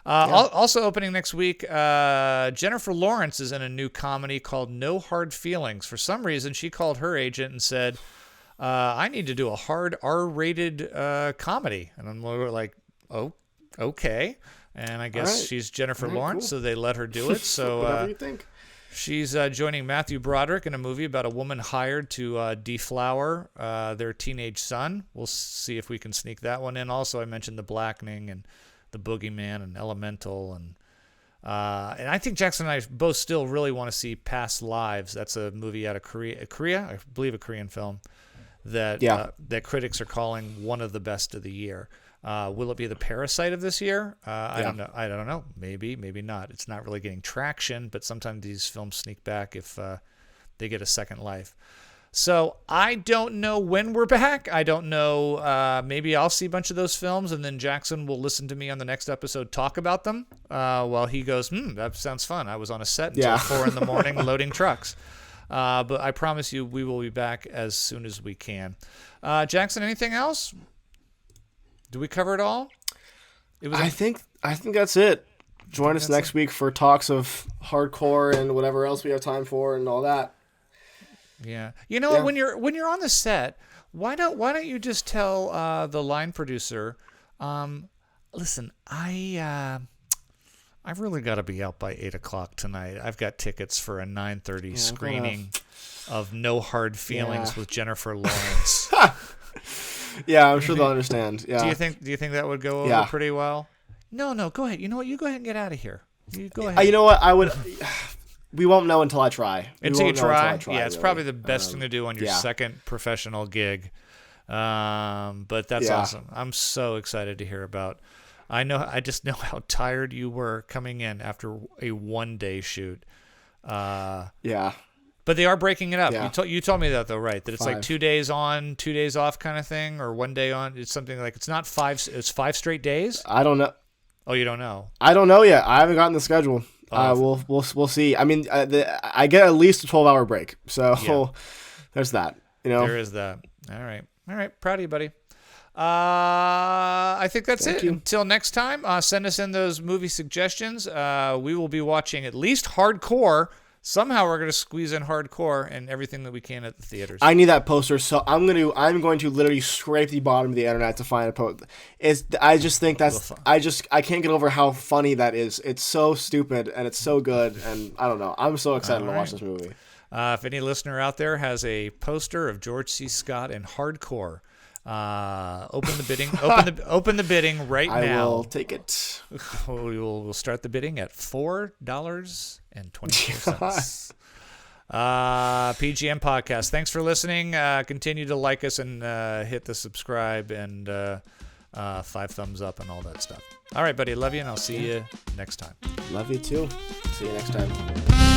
Also opening next week, Jennifer Lawrence is in a new comedy called No Hard Feelings. For some reason, she called her agent and said, I need to do a hard R-rated comedy. And I'm like, oh, okay. And I guess she's Jennifer Lawrence, so they let her do it. So whatever you think. She's joining Matthew Broderick in a movie about a woman hired to deflower their teenage son. We'll see if we can sneak that one in. Also, I mentioned The Blackening and The Boogeyman and Elemental, and I think Jackson and I both still really want to see Past Lives. That's a movie out of Korea, I believe a Korean film that critics are calling one of the best of the year. Will it be the Parasite of this year? I don't know. I don't know. Maybe not. It's not really getting traction, but sometimes these films sneak back if they get a second life. So I don't know when we're back. I don't know. Maybe I'll see a bunch of those films, and then Jackson will listen to me on the next episode talk about them while he goes, that sounds fun. I was on a set until 4 a.m. loading trucks. But I promise you we will be back as soon as we can. Jackson, anything else? Did we cover it all? I think that's it. Join us next week for talks of hardcore and whatever else we have time for and all that. Yeah. When you're on the set, why don't you just tell the line producer, listen, I've really got to be out by 8:00 tonight. I've got tickets for a 9:30 screening of No Hard Feelings with Jennifer Lawrence. Yeah, I'm sure they'll understand. Yeah. Do you think that would go over pretty well? No, go ahead. You know what? You go ahead and get out of here. You go ahead. You know what? I would. We won't know until I try. Until you try? Yeah, it's probably the best thing to do on your second professional gig. But that's awesome. I'm so excited to hear about. I just know how tired you were coming in after a 1-day shoot. But they are breaking it up. Yeah. You told me that though, right? That it's 5. Like 2 days on, 2 days off kind of thing, or 1 day on. It's something like it's not 5. It's 5 straight days. I don't know. Oh, you don't know? I don't know yet. I haven't gotten the schedule. We'll see. I mean, I get at least a 12-hour break, so there's that. There is that. All right. Proud of you, buddy. I think that's it. Until next time, send us in those movie suggestions. We will be watching at least Hardcore. Somehow we're going to squeeze in Hardcore and everything that we can at the theaters. I need that poster, so I'm going to literally scrape the bottom of the internet to find a poster. I just think I can't get over how funny that is. It's so stupid and it's so good, and I don't know. I'm so excited to watch this movie. If any listener out there has a poster of George C. Scott in Hardcore, open the bidding. Open the bidding right now. I will take it. We'll start the bidding at $4.24. PGM Podcast. Thanks for listening. Continue to like us and hit the subscribe and 5 thumbs up and all that stuff. All right, buddy. Love you, and I'll see you next time. Love you too. See you next time.